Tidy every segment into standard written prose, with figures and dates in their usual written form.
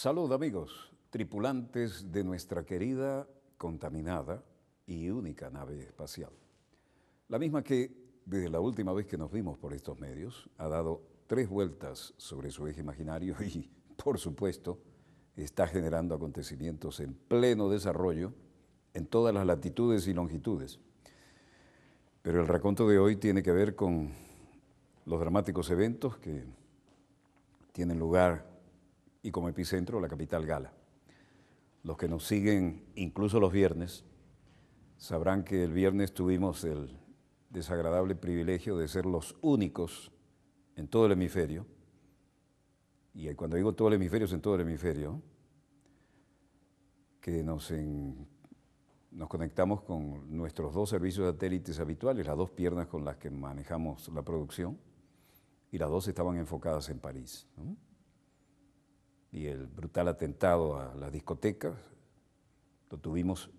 Salud amigos, tripulantes de nuestra querida, contaminada y única nave espacial. La misma que, desde la última vez que nos vimos por estos medios, ha dado 3 vueltas sobre su eje imaginario y, por supuesto, está generando acontecimientos en pleno desarrollo en todas las latitudes y longitudes. Pero el raconto de hoy tiene que ver con los dramáticos eventos que tienen lugar y como epicentro la capital Gala. Los que nos siguen incluso los viernes sabrán que el viernes tuvimos el desagradable privilegio de ser los únicos en todo el hemisferio, y cuando digo todo el hemisferio es en todo el hemisferio, que nos conectamos con nuestros 2 servicios satélites habituales, las 2 piernas con las que manejamos la producción, y las 2 estaban enfocadas en París, ¿no? Y el brutal atentado a las discotecas lo tuvimos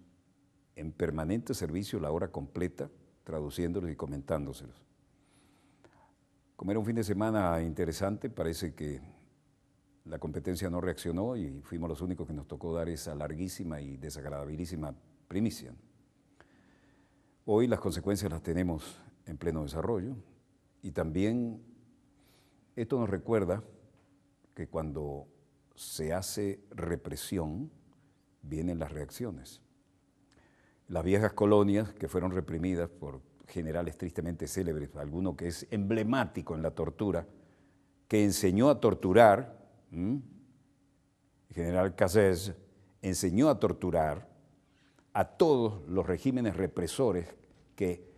en permanente servicio la hora completa, traduciéndolos y comentándoselos. Como era un fin de semana interesante, parece que la competencia no reaccionó y fuimos los únicos que nos tocó dar esa larguísima y desagradabilísima primicia. Hoy las consecuencias las tenemos en pleno desarrollo y también esto nos recuerda que cuando se hace represión, vienen las reacciones. Las viejas colonias que fueron reprimidas por generales tristemente célebres, alguno que es emblemático en la tortura, que enseñó a torturar, el general Cassés enseñó a torturar a todos los regímenes represores que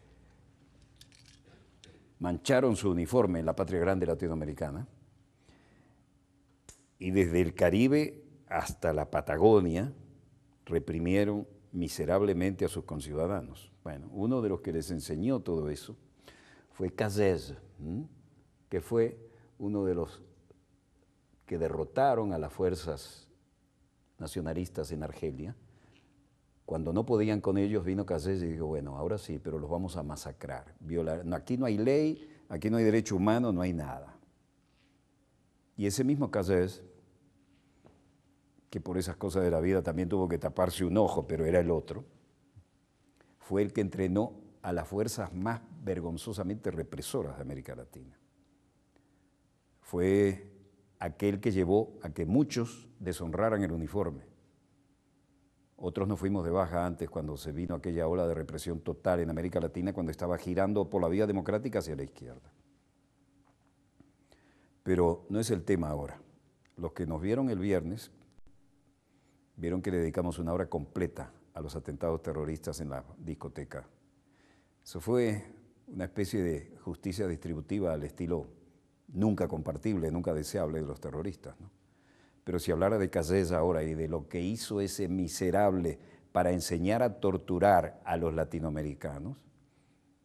mancharon su uniforme en la patria grande latinoamericana, y desde el Caribe hasta la Patagonia reprimieron miserablemente a sus conciudadanos. Bueno, uno de los que les enseñó todo eso fue Cassés, que fue uno de los que derrotaron a las fuerzas nacionalistas en Argelia. Cuando no podían con ellos, vino Cassés y dijo, bueno, ahora sí, pero los vamos a masacrar. Aquí no hay ley, aquí no hay derecho humano, no hay nada. Y ese mismo Cassés, que por esas cosas de la vida también tuvo que taparse un ojo, pero era el otro, fue el que entrenó a las fuerzas más vergonzosamente represoras de América Latina. Fue aquel que llevó a que muchos deshonraran el uniforme. Otros nos fuimos de baja antes cuando se vino aquella ola de represión total en América Latina, cuando estaba girando por la vía democrática hacia la izquierda. Pero no es el tema ahora. Los que nos vieron el viernes vieron que le dedicamos una hora completa a los atentados terroristas en la discoteca. Eso fue una especie de justicia distributiva al estilo nunca compartible, nunca deseable de los terroristas, ¿no? Pero si hablara de Cassés ahora y de lo que hizo ese miserable para enseñar a torturar a los latinoamericanos,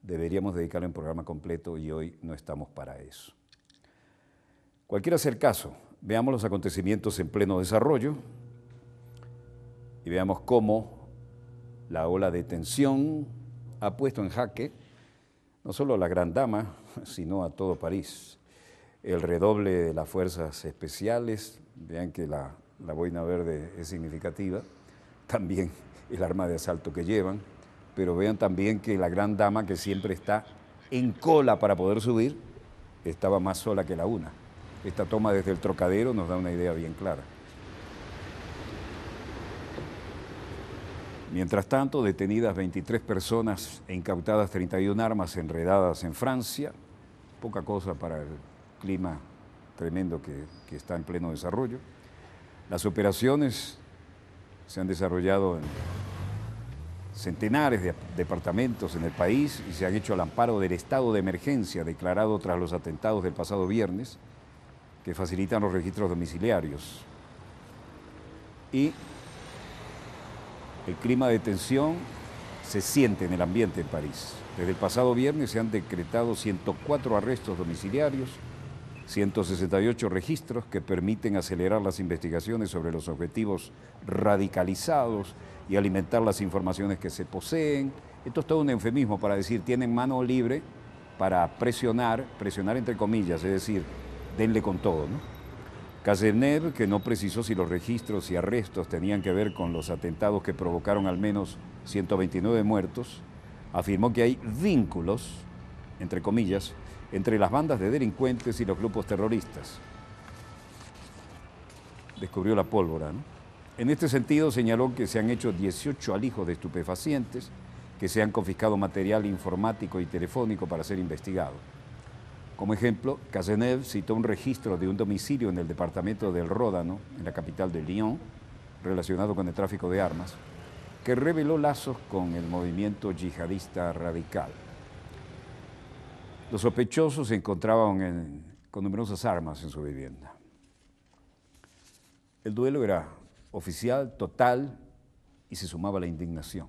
deberíamos dedicarle un programa completo y hoy no estamos para eso. Cualquiera sea el caso, veamos los acontecimientos en pleno desarrollo y veamos cómo la ola de tensión ha puesto en jaque no solo a la gran dama, sino a todo París. El redoble de las fuerzas especiales, vean que la boina verde es significativa, también el arma de asalto que llevan, pero vean también que la gran dama, que siempre está en cola para poder subir, estaba más sola que la una. Esta toma desde el Trocadero nos da una idea bien clara. Mientras tanto, detenidas 23 personas e incautadas 31 armas enredadas en Francia, poca cosa para el clima tremendo que está en pleno desarrollo. Las operaciones se han desarrollado en centenares de departamentos en el país y se han hecho al amparo del estado de emergencia declarado tras los atentados del pasado viernes, que facilitan los registros domiciliarios. Y el clima de tensión se siente en el ambiente en París. Desde el pasado viernes se han decretado 104 arrestos domiciliarios, 168 registros que permiten acelerar las investigaciones sobre los objetivos radicalizados y alimentar las informaciones que se poseen. Esto es todo un eufemismo para decir, tienen mano libre para presionar entre comillas, es decir, denle con todo, ¿no? Cazeneuve, que no precisó si los registros y arrestos tenían que ver con los atentados que provocaron al menos 129 muertos, afirmó que hay vínculos, entre comillas, entre las bandas de delincuentes y los grupos terroristas. Descubrió la pólvora, ¿no? En este sentido, señaló que se han hecho 18 alijos de estupefacientes, que se han confiscado material informático y telefónico para ser investigado. Como ejemplo, Cazeneuve citó un registro de un domicilio en el departamento del Ródano, en la capital de Lyon, relacionado con el tráfico de armas, que reveló lazos con el movimiento yihadista radical. Los sospechosos se encontraban con numerosas armas en su vivienda. El duelo era oficial, total, y se sumaba la indignación.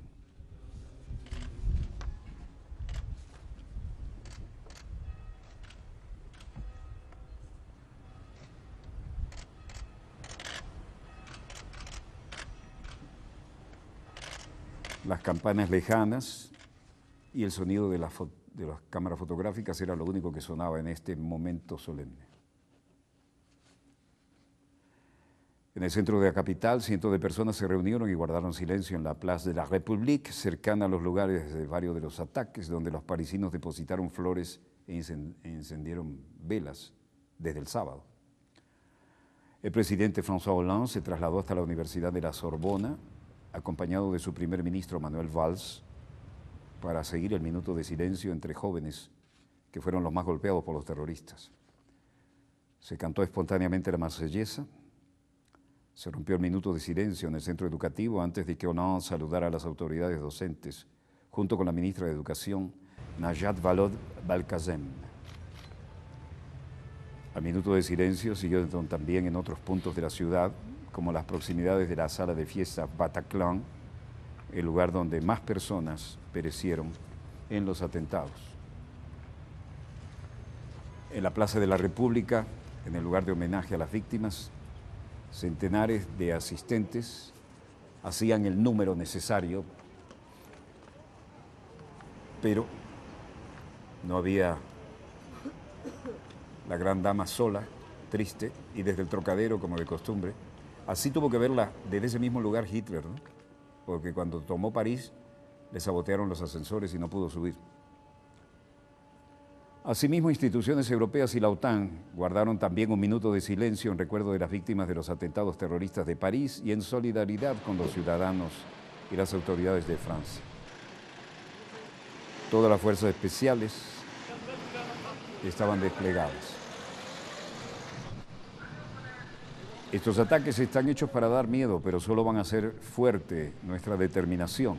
Las campanas lejanas y el sonido de las cámaras fotográficas era lo único que sonaba en este momento solemne. En el centro de la capital, cientos de personas se reunieron y guardaron silencio en la Place de la République, cercana a los lugares de varios de los ataques, donde los parisinos depositaron flores e encendieron velas desde el sábado. El presidente François Hollande se trasladó hasta la Universidad de la Sorbona, acompañado de su primer ministro Manuel Valls, para seguir el minuto de silencio entre jóvenes que fueron los más golpeados por los terroristas. Se cantó espontáneamente la Marsellesa, se rompió el minuto de silencio en el centro educativo antes de que Hollande saludara a las autoridades docentes, junto con la ministra de Educación, Najat Vallaud-Belkacem. Al minuto de silencio siguió también en otros puntos de la ciudad, como las proximidades de la sala de fiesta Bataclan, el lugar donde más personas perecieron en los atentados. En la Plaza de la República, en el lugar de homenaje a las víctimas, centenares de asistentes hacían el número necesario, pero no había la gran dama sola, triste, y desde el Trocadero, como de costumbre. Así tuvo que verla desde ese mismo lugar Hitler, ¿no? Porque cuando tomó París, le sabotearon los ascensores y no pudo subir. Asimismo, instituciones europeas y la OTAN guardaron también un minuto de silencio en recuerdo de las víctimas de los atentados terroristas de París y en solidaridad con los ciudadanos y las autoridades de Francia. Todas las fuerzas especiales estaban desplegadas. Estos ataques están hechos para dar miedo, pero solo van a hacer fuerte nuestra determinación.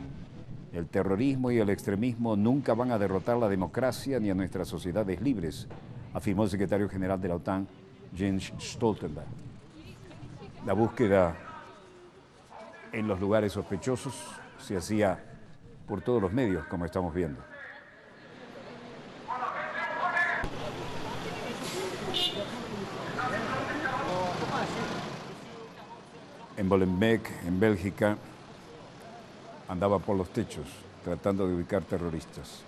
El terrorismo y el extremismo nunca van a derrotar la democracia ni a nuestras sociedades libres, afirmó el secretario general de la OTAN, Jens Stoltenberg. La búsqueda en los lugares sospechosos se hacía por todos los medios, como estamos viendo. En Molenbeek, en Bélgica, andaba por los techos tratando de ubicar terroristas.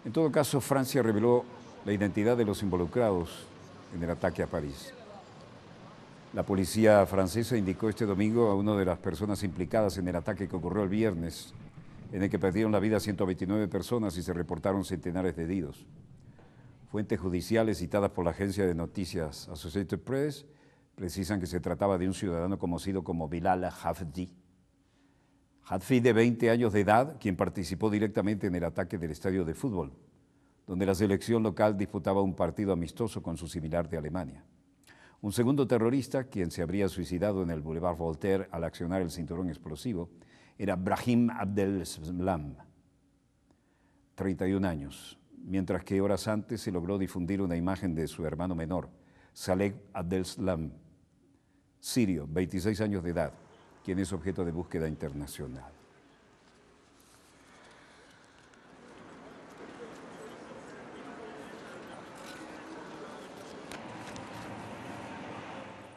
En todo caso, Francia reveló la identidad de los involucrados en el ataque a París. La policía francesa indicó este domingo a una de las personas implicadas en el ataque que ocurrió el viernes, en el que perdieron la vida 129 personas y se reportaron centenares de heridos. Fuentes judiciales citadas por la agencia de noticias Associated Press precisan que se trataba de un ciudadano conocido como Bilal Hafdi. Hafdi, de 20 años de edad, quien participó directamente en el ataque del estadio de fútbol, donde la selección local disputaba un partido amistoso con su similar de Alemania. Un segundo terrorista, quien se habría suicidado en el Boulevard Voltaire al accionar el cinturón explosivo, era Brahim Abdeslam, 31 años, mientras que horas antes se logró difundir una imagen de su hermano menor, Saleh Abdeslam, sirio, 26 años de edad, quien es objeto de búsqueda internacional.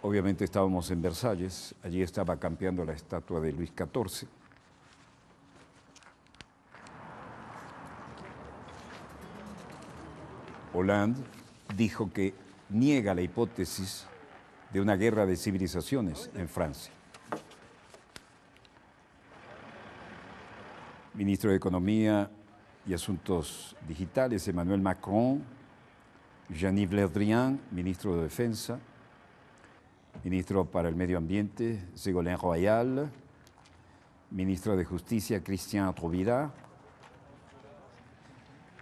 Obviamente estábamos en Versalles, allí estaba campeando la estatua de Luis XIV. Hollande dijo que niega la hipótesis de una guerra de civilizaciones en Francia. Ministro de Economía y Asuntos Digitales, Emmanuel Macron. Jean-Yves Le Drian, ministro de Defensa. Ministro para el Medio Ambiente, Ségolène Royal. Ministro de Justicia, Christian Taubira.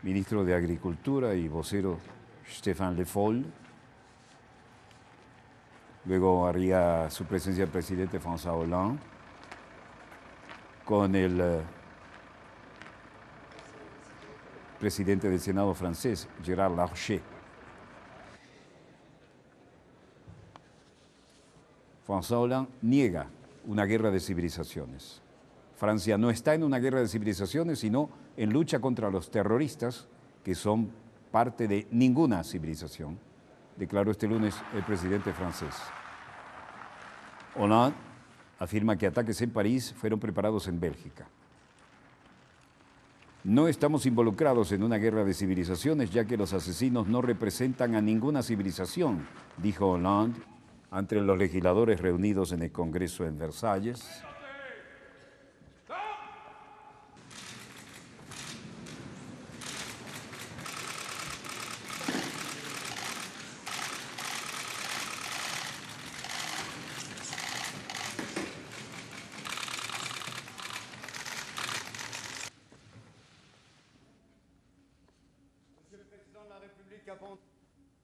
Ministro de Agricultura y vocero, Stéphane Le Foll. Luego haría su presencia el presidente François Hollande con el presidente del Senado francés, Gérard Larcher. François Hollande niega una guerra de civilizaciones. Francia no está en una guerra de civilizaciones, sino en lucha contra los terroristas, que son parte de ninguna civilización, declaró este lunes el presidente francés. Hollande afirma que ataques en París fueron preparados en Bélgica. No estamos involucrados en una guerra de civilizaciones, ya que los asesinos no representan a ninguna civilización, dijo Hollande ante los legisladores reunidos en el Congreso en Versalles.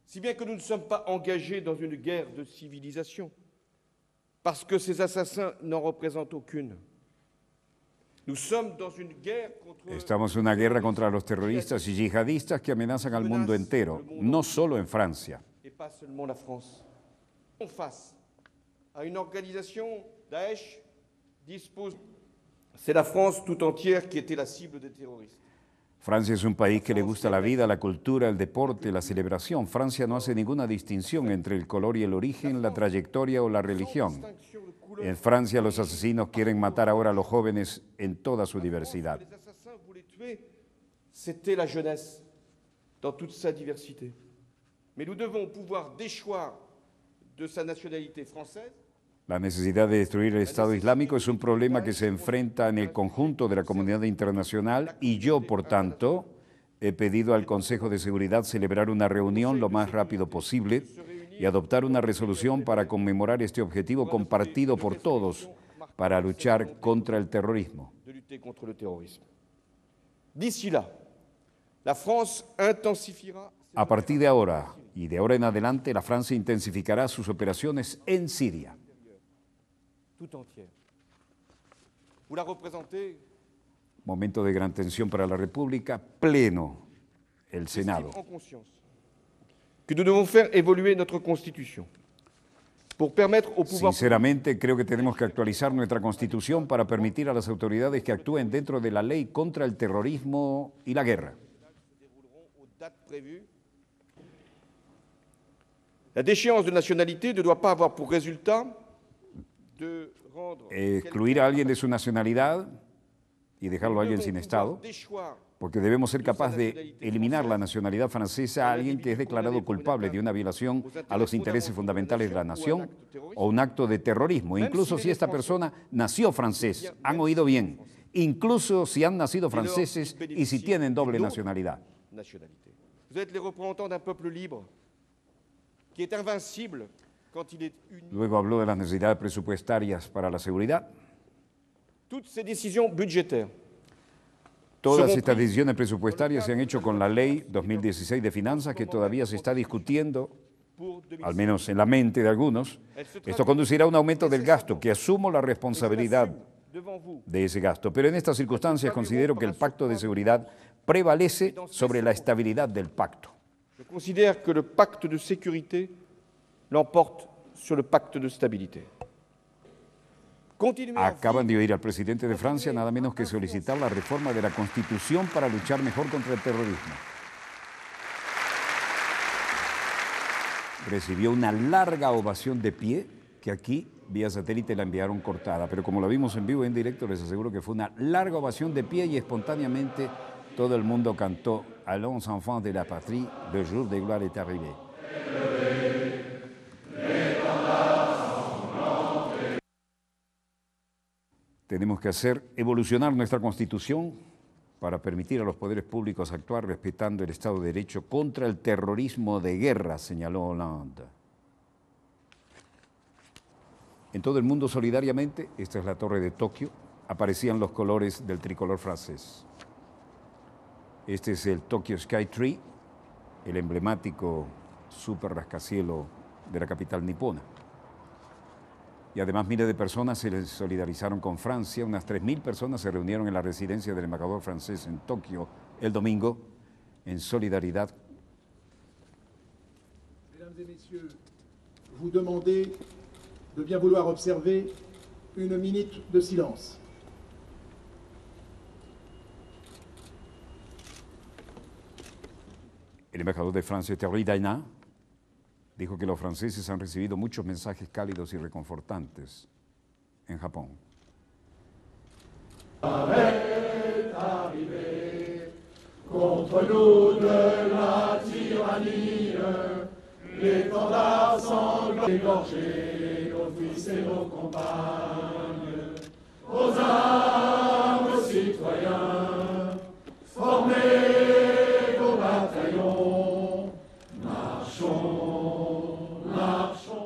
Si bien que nous ne sommes pas engagés dans une guerre de civilisation, parce que ces assassins n'en représentent aucune. Nous sommes dans une guerre contre... Estamos en una guerra contra los terroristas y yihadistas que amenazan al mundo entero, no solo en Francia. Et pas seulement la France. Face à une organisation, Daesh dispose... C'est la France tout entière qui était la cible des terroristes. Francia es un país que le gusta la vida, la cultura, el deporte, la celebración. Francia no hace ninguna distinción entre el color y el origen, la trayectoria o la religión. En Francia los asesinos quieren matar ahora a los jóvenes en toda su diversidad. C'était la jeunesse dans toute sa diversité. Mais nous devons pouvoir déchoir de sa nationalité française. La necesidad de destruir el Estado Islámico es un problema que se enfrenta en el conjunto de la comunidad internacional y yo, por tanto, he pedido al Consejo de Seguridad celebrar una reunión lo más rápido posible y adoptar una resolución para conmemorar este objetivo compartido por todos para luchar contra el terrorismo. A partir de ahora y de ahora en adelante, la Francia intensificará sus operaciones en Siria. Tout entière. Vous la représentez. Momento de gran tensión para la República, pleno el Senado. En conscience que nous devons faire évoluer notre constitution pour permettre au pouvoir. Sinceramente, creo que tenemos que actualizar nuestra Constitución para permitir a las autoridades que actúen dentro de la ley contra el terrorismo y la guerra. La déchéance de nationalité ne doit pas avoir pour résultat excluir a alguien de su nacionalidad y dejarlo a alguien sin Estado, porque debemos ser capaces de eliminar la nacionalidad francesa a alguien que es declarado culpable de una violación a los intereses fundamentales de la nación o un acto de terrorismo, incluso si esta persona nació francés, han oído bien, incluso si han nacido franceses y si tienen doble nacionalidad. Vous êtes les représentants d'un peuple libre qui est invincible. Luego habló de las necesidades presupuestarias para la seguridad. Todas estas decisiones presupuestarias se han hecho con la Ley 2016 de Finanzas, que todavía se está discutiendo, al menos en la mente de algunos. Esto conducirá a un aumento del gasto, que asumo la responsabilidad de ese gasto. Pero en estas circunstancias considero que el pacto de seguridad prevalece sobre la estabilidad del pacto. Je considère que le pacte de sécurité l'emporte sur le pacte de stabilité. Acaban de oír al presidente de Francia nada menos que solicitar la reforma de la Constitución para luchar mejor contra el terrorismo. Recibió una larga ovación de pie, que aquí vía satélite la enviaron cortada, pero como la vimos en vivo y en directo, les aseguro que fue una larga ovación de pie y espontáneamente todo el mundo cantó Allons enfants de la patrie, le jour de gloire est arrivé. Tenemos que hacer evolucionar nuestra Constitución para permitir a los poderes públicos actuar respetando el Estado de Derecho contra el terrorismo de guerra, señaló Hollande. En todo el mundo, solidariamente, esta es la Torre de Tokio, aparecían los colores del tricolor francés. Este es el Tokyo Sky Tree, el emblemático super rascacielos de la capital nipona. Y además miles de personas se solidarizaron con Francia. Unas 3.000 personas se reunieron en la residencia del embajador francés en Tokio el domingo en solidaridad. Mesdames et messieurs, vous demandez de bien vouloir observer une minute de silence. El embajador de Francia, Thierry Dainat, dijo que los franceses han recibido muchos mensajes cálidos y reconfortantes en Japón.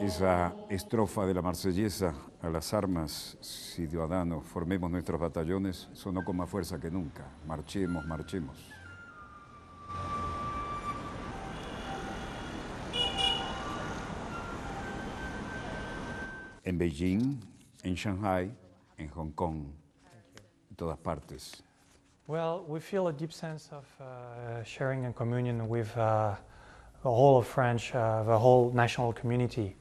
Esa estrofa de la marsellesa, a las armas, ciudadanos, formemos nuestros batallones, sonó con más fuerza que nunca. Marchemos, marchemos. En Beijing, en Shanghai, en Hong Kong, en todas partes. Well, we feel a deep sense of sharing and communion with the whole of French, the whole national community.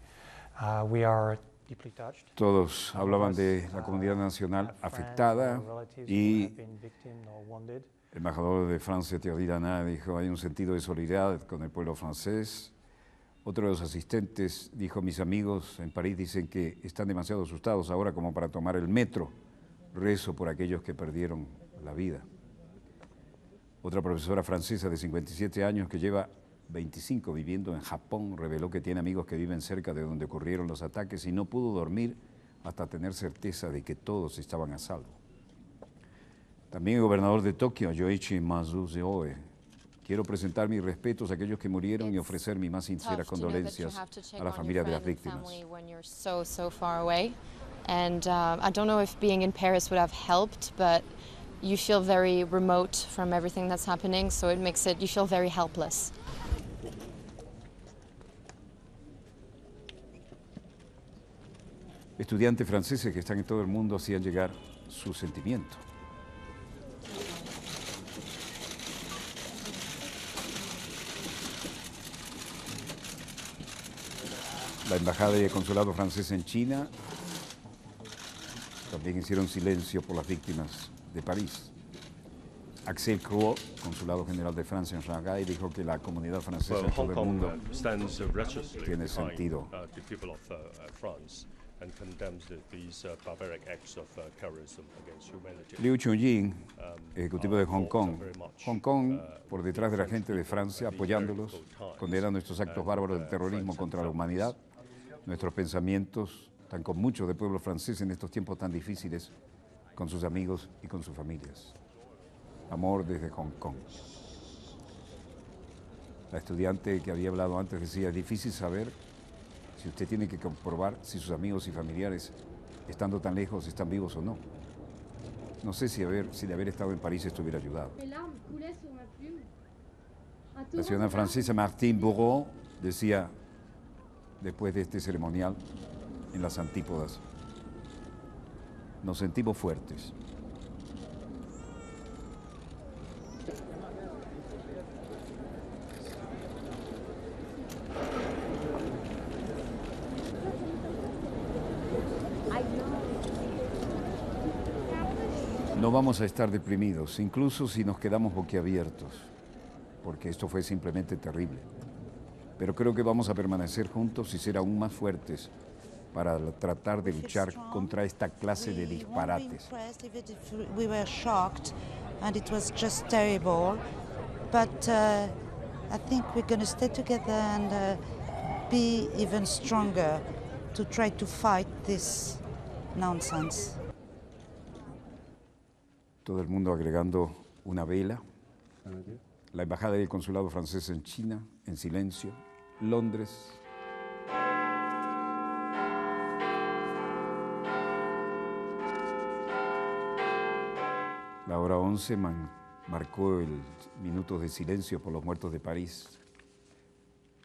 We are deeply touched. Todos hablaban de la comunidad nacional afectada y el embajador de Francia, Thierry Dainat, dijo hay un sentido de solidaridad con el pueblo francés. Otro de los asistentes dijo, mis amigos en París dicen que están demasiado asustados ahora como para tomar el metro. Rezo por aquellos que perdieron la vida. Otra profesora francesa de 57 años que lleva 25 viviendo en Japón reveló que tiene amigos que viven cerca de donde ocurrieron los ataques y no pudo dormir hasta tener certeza de que todos estaban a salvo. También el gobernador de Tokio, Yoichi Matsuoe, quiero presentar mis respetos a aquellos que murieron y ofrecer mis más sinceras condolencias a la familia de las víctimas. And I don't know if being in Paris would have helped, but you feel very remote from everything that's happening, so it makes it, you feel very helpless. Estudiantes franceses que están en todo el mundo hacían llegar su sentimiento. La embajada y el consulado francés en China también hicieron silencio por las víctimas de París. Axel Croo, consulado general de Francia en Shanghái, dijo que la comunidad francesa en todo el mundo tiene sentido. Liu Chunying, ejecutivo de Hong Kong. Hong Kong, por detrás de la gente de Francia, apoyándolos, condenando estos actos bárbaros de terrorismo contra la humanidad. Nuestros pensamientos están con muchos del pueblo francés en estos tiempos tan difíciles, con sus amigos y con sus familias. Amor desde Hong Kong. La estudiante que había hablado antes decía, es difícil saber si usted tiene que comprobar si sus amigos y familiares, estando tan lejos, están vivos o no. No sé si de haber estado en París esto hubiera ayudado. La ciudadana francesa Martine Bourreau decía, después de este ceremonial, en las antípodas, nos sentimos fuertes. No vamos a estar deprimidos, incluso si nos quedamos boquiabiertos, porque esto fue simplemente terrible. Pero creo que vamos a permanecer juntos y ser aún más fuertes para tratar de luchar contra esta clase de disparates. We were shocked and it was just terrible, but I think we're going to stay together and be even stronger to try to fight this nonsense. Todo el mundo agregando una vela. La embajada y el consulado francés en China, en silencio. Londres. La hora 11 marcó el minuto de silencio por los muertos de París.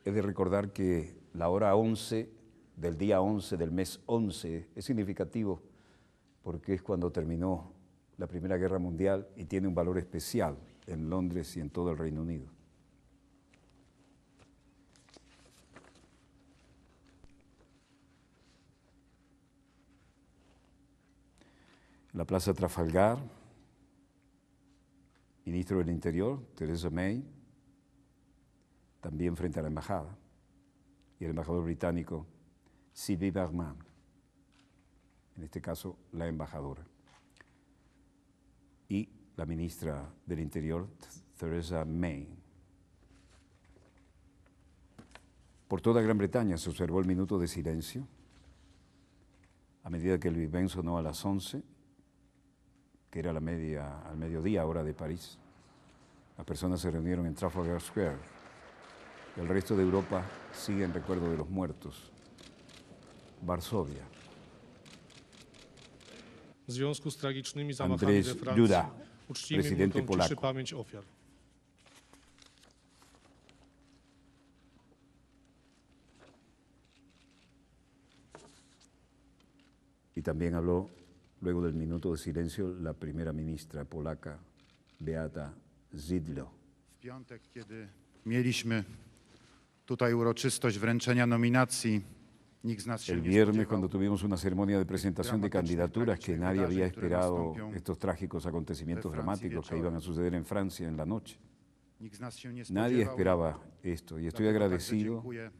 He de recordar que la hora 11 del día 11 del mes 11 es significativo porque es cuando terminó la Primera Guerra Mundial y tiene un valor especial en Londres y en todo el Reino Unido. En la Plaza Trafalgar, ministro del Interior, Theresa May, también frente a la embajada, y el embajador británico, Sylvie Bergman, en este caso la embajadora, y la ministra del Interior, Theresa May. Por toda Gran Bretaña se observó el minuto de silencio, a medida que el Big Ben sonó a las 11, que era al mediodía, hora de París. Las personas se reunieron en Trafalgar Square. El resto de Europa sigue en recuerdo de los muertos. Varsovia. W związku z tragicznymi zamachami Andrzej we Francji Duda, uczcijmy presidente minutą ciszy polaco. pamięć ofiar. Y también habló, luego del minuto de silencio, la primera ministra polaca, Beata Szydło. W piątek, kiedy mieliśmy tutaj uroczystość wręczenia nominacji, nikt z nas się El nie viernes, spodziewał. cuando tuvimos una ceremonia de presentación de candidaturas, que nadie había esperado estos trágicos acontecimientos dramáticos que iban a suceder en Francia en la noche. Nikt z nas się nie Nadie spodziewał. esperaba esto y estoy Dlatego także agradecido dziękuję,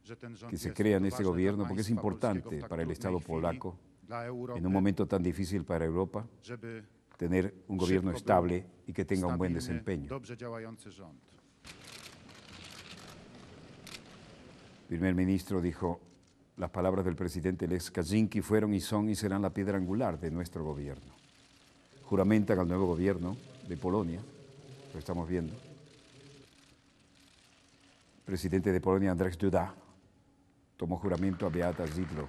że ten rząd que se jest crea en este ważny gobierno dla porque es państwa importante polskiego w tak para el trudnej Estado chwili, polaco, dla Europy, en un momento tan difícil para Europa, żeby tener un gobierno szybko estable był y que tenga un buen stabilny, desempeño. dobrze działający rząd. El primer ministro dijo, las palabras del presidente Lech Kaczynski fueron y son y serán la piedra angular de nuestro gobierno. Juramentan al nuevo gobierno de Polonia, lo estamos viendo. El presidente de Polonia, Andrzej Duda, tomó juramento a Beata Szydło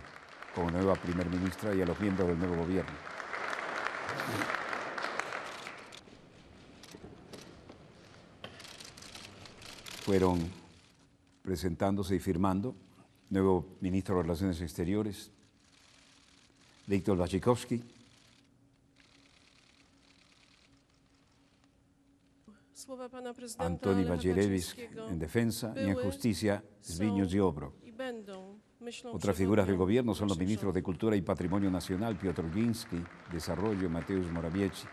como nueva primer ministra y a los miembros del nuevo gobierno. Fueron presentándose y firmando, nuevo ministro de Relaciones Exteriores, Wiktor Waszczykowski, Słowa pana prezydenta Antoni Lecha Macierewicz Kaczyńskiego en defensa y en były, justicia, Zbigniew są Ziobro. i będą myślą Otras figuras del przewodnią gobierno son los naszych ministros de rządów. Cultura y Patrimonio Nacional, Piotr Gliński, Desarrollo, Mateusz Morawiecki,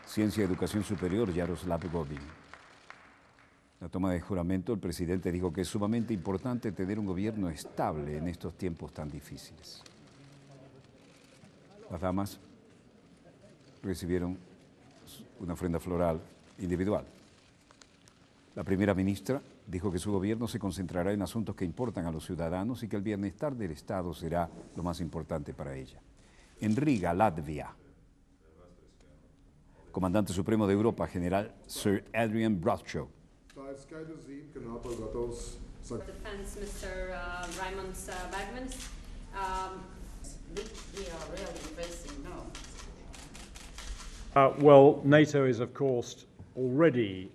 Ciencia y Educación Superior, Jaroslav Gowin. La toma de juramento, el presidente dijo que es sumamente importante tener un gobierno estable en estos tiempos tan difíciles. Las damas recibieron una ofrenda floral individual. La primera ministra dijo que su gobierno se concentrará en asuntos que importan a los ciudadanos y que el bienestar del Estado será lo más importante para ella. En Riga, Latvia, comandante supremo de Europa, general Sir Adrian Bradshaw, Defense, Mr. Raymond Bergman. We are really facing now. Well, NATO is, of course, already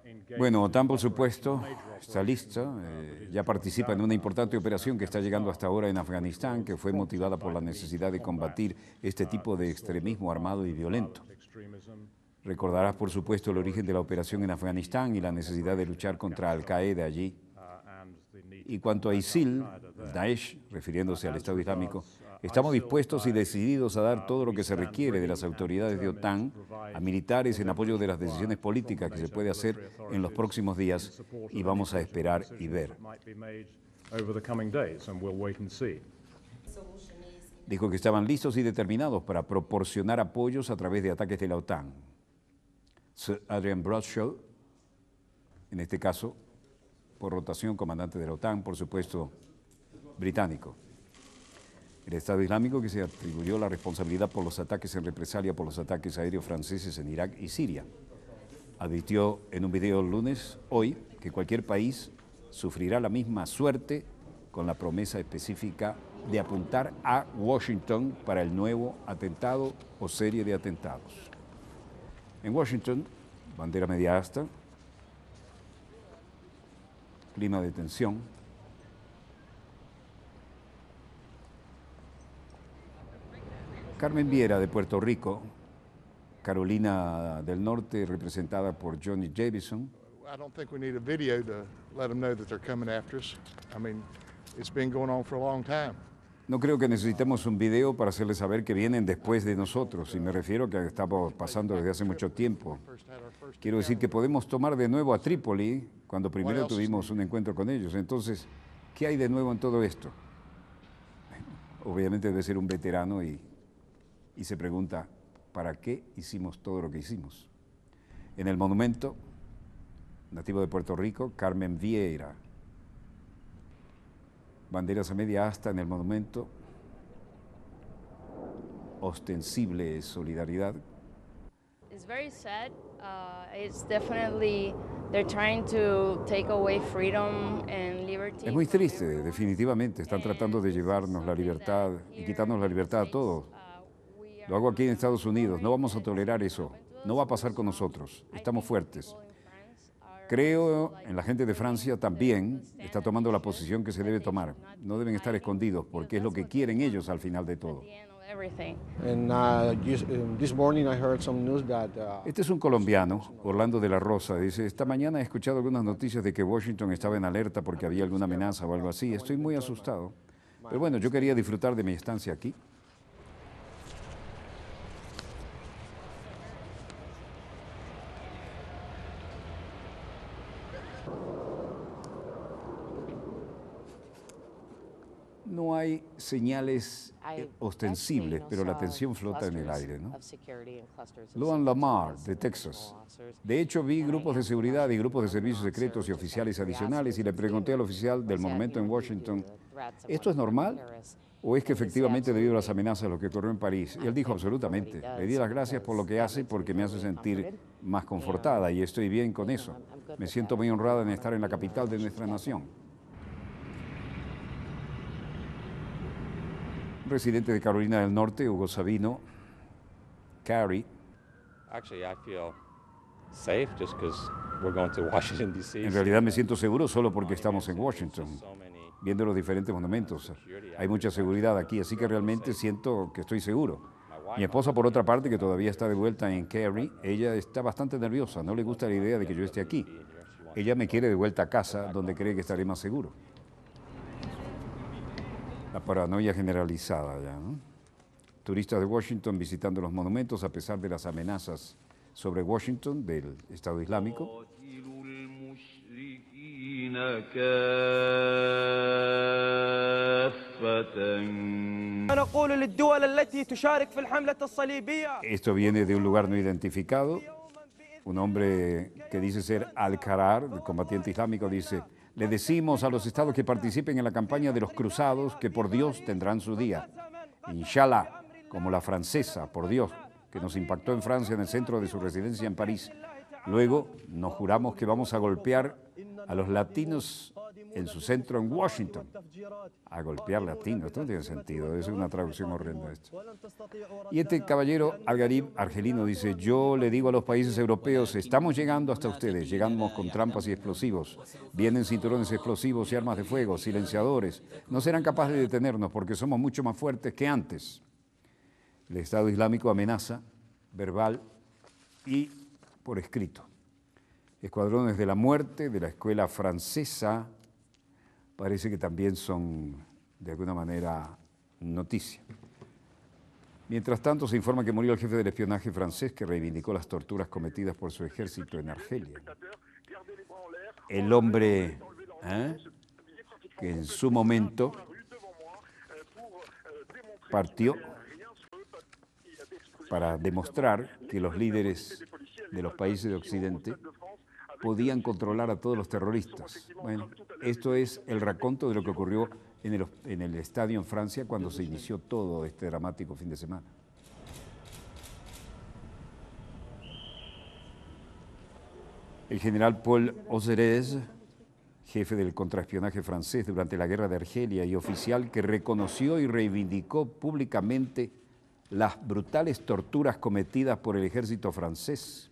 engaged. Bueno, OTAN, por supuesto, está lista, ya participa en una importante operación que está llegando hasta ahora en Afganistán, que fue motivada por la necesidad de combatir este tipo de extremismo armado y violento. Recordarás, por supuesto, el origen de la operación en Afganistán y la necesidad de luchar contra Al-Qaeda allí. Y cuanto a ISIL, Daesh, refiriéndose al Estado Islámico, estamos dispuestos y decididos a dar todo lo que se requiere de las autoridades de OTAN a militares en apoyo de las decisiones políticas que se puede hacer en los próximos días y vamos a esperar y ver. Dijo que estaban listos y determinados para proporcionar apoyos a través de ataques de la OTAN. Sir Adrian Bradshaw, en este caso, por rotación, comandante de la OTAN, por supuesto, británico. El Estado Islámico, que se atribuyó la responsabilidad por los ataques en represalia por los ataques aéreos franceses en Irak y Siria, advirtió en un video el lunes, hoy, que cualquier país sufrirá la misma suerte con la promesa específica de apuntar a Washington para el nuevo atentado o serie de atentados. En Washington, bandera media asta, clima de tensión. Carmen Viera, de Puerto Rico, Carolina del Norte, representada por Johnny Javison. I don't think we need a video to let them know that they're coming after us. I mean, it's been going on for a long time. No creo que necesitemos un video para hacerles saber que vienen después de nosotros, y me refiero a que estamos pasando desde hace mucho tiempo. Quiero decir que podemos tomar de nuevo a Trípoli cuando primero tuvimos un encuentro con ellos. Entonces, ¿qué hay de nuevo en todo esto? Obviamente debe ser un veterano y se pregunta, ¿para qué hicimos todo lo que hicimos? En el monumento, nativo de Puerto Rico, Carmen Vieira. Banderas a media asta en el monumento, ostensible solidaridad. It's very sad. It's definitely they're trying to take away freedom and liberty. Es muy triste, definitivamente. Están tratando de llevarnos la libertad y quitarnos la libertad a todos. Lo hago aquí en Estados Unidos. No vamos a tolerar eso. No va a pasar con nosotros. Estamos fuertes. Creo en la gente de Francia también está tomando la posición que se debe tomar. No deben estar escondidos porque es lo que quieren ellos al final de todo. Este es un colombiano, Orlando de la Rosa. Dice, esta mañana he escuchado algunas noticias de que Washington estaba en alerta porque había alguna amenaza o algo así. Estoy muy asustado. Pero bueno, yo quería disfrutar de mi estancia aquí. No hay señales ostensibles, pero la tensión flota en el aire, ¿no? Loan Lamar, de Texas. De hecho, vi grupos de seguridad y grupos de servicios secretos y oficiales adicionales y le pregunté al oficial del monumento en Washington, ¿esto es normal? ¿O es que efectivamente debido a las amenazas lo que ocurrió en París? Y él dijo, absolutamente. Le di las gracias por lo que hace porque me hace sentir más confortada y estoy bien con eso. Me siento muy honrada en estar en la capital de nuestra nación. Presidente de Carolina del Norte, Hugo Sabino, Carrie. En realidad me siento seguro solo porque estamos en Washington, viendo los diferentes monumentos. Hay mucha seguridad aquí, así que realmente siento que estoy seguro. Mi esposa, por otra parte, que todavía está de vuelta en Cary, ella está bastante nerviosa, no le gusta la idea de que yo esté aquí. Ella me quiere de vuelta a casa, donde cree que estaré más seguro. La paranoia generalizada ya, ¿no? Turistas de Washington visitando los monumentos a pesar de las amenazas sobre Washington del Estado Islámico. Esto viene de un lugar no identificado. Un hombre que dice ser Al-Qarar, el combatiente islámico, dice: le decimos a los estados que participen en la campaña de los cruzados que por Dios tendrán su día. Inshallah, como la francesa, por Dios, que nos impactó en Francia en el centro de su residencia en París. Luego nos juramos que vamos a golpear a los latinos en su centro en Washington. A golpear latinos, esto no tiene sentido, es una traducción horrenda esto. Y este caballero Al-Gharib, argelino, dice: yo le digo a los países europeos, estamos llegando hasta ustedes, llegamos con trampas y explosivos, vienen cinturones explosivos y armas de fuego, silenciadores, no serán capaces de detenernos porque somos mucho más fuertes que antes. El Estado Islámico amenaza, verbal y por escrito. Escuadrones de la muerte de la escuela francesa parece que también son, de alguna manera, noticia. Mientras tanto, se informa que murió el jefe del espionaje francés que reivindicó las torturas cometidas por su ejército en Argelia. El hombre que en su momento partió para demostrar que los líderes de los países de Occidente podían controlar a todos los terroristas. Bueno, esto es el raconto de lo que ocurrió en el estadio en Francia cuando se inició todo este dramático fin de semana. El general Paul Ozerez, jefe del contraespionaje francés durante la guerra de Argelia y oficial que reconoció y reivindicó públicamente las brutales torturas cometidas por el ejército francés,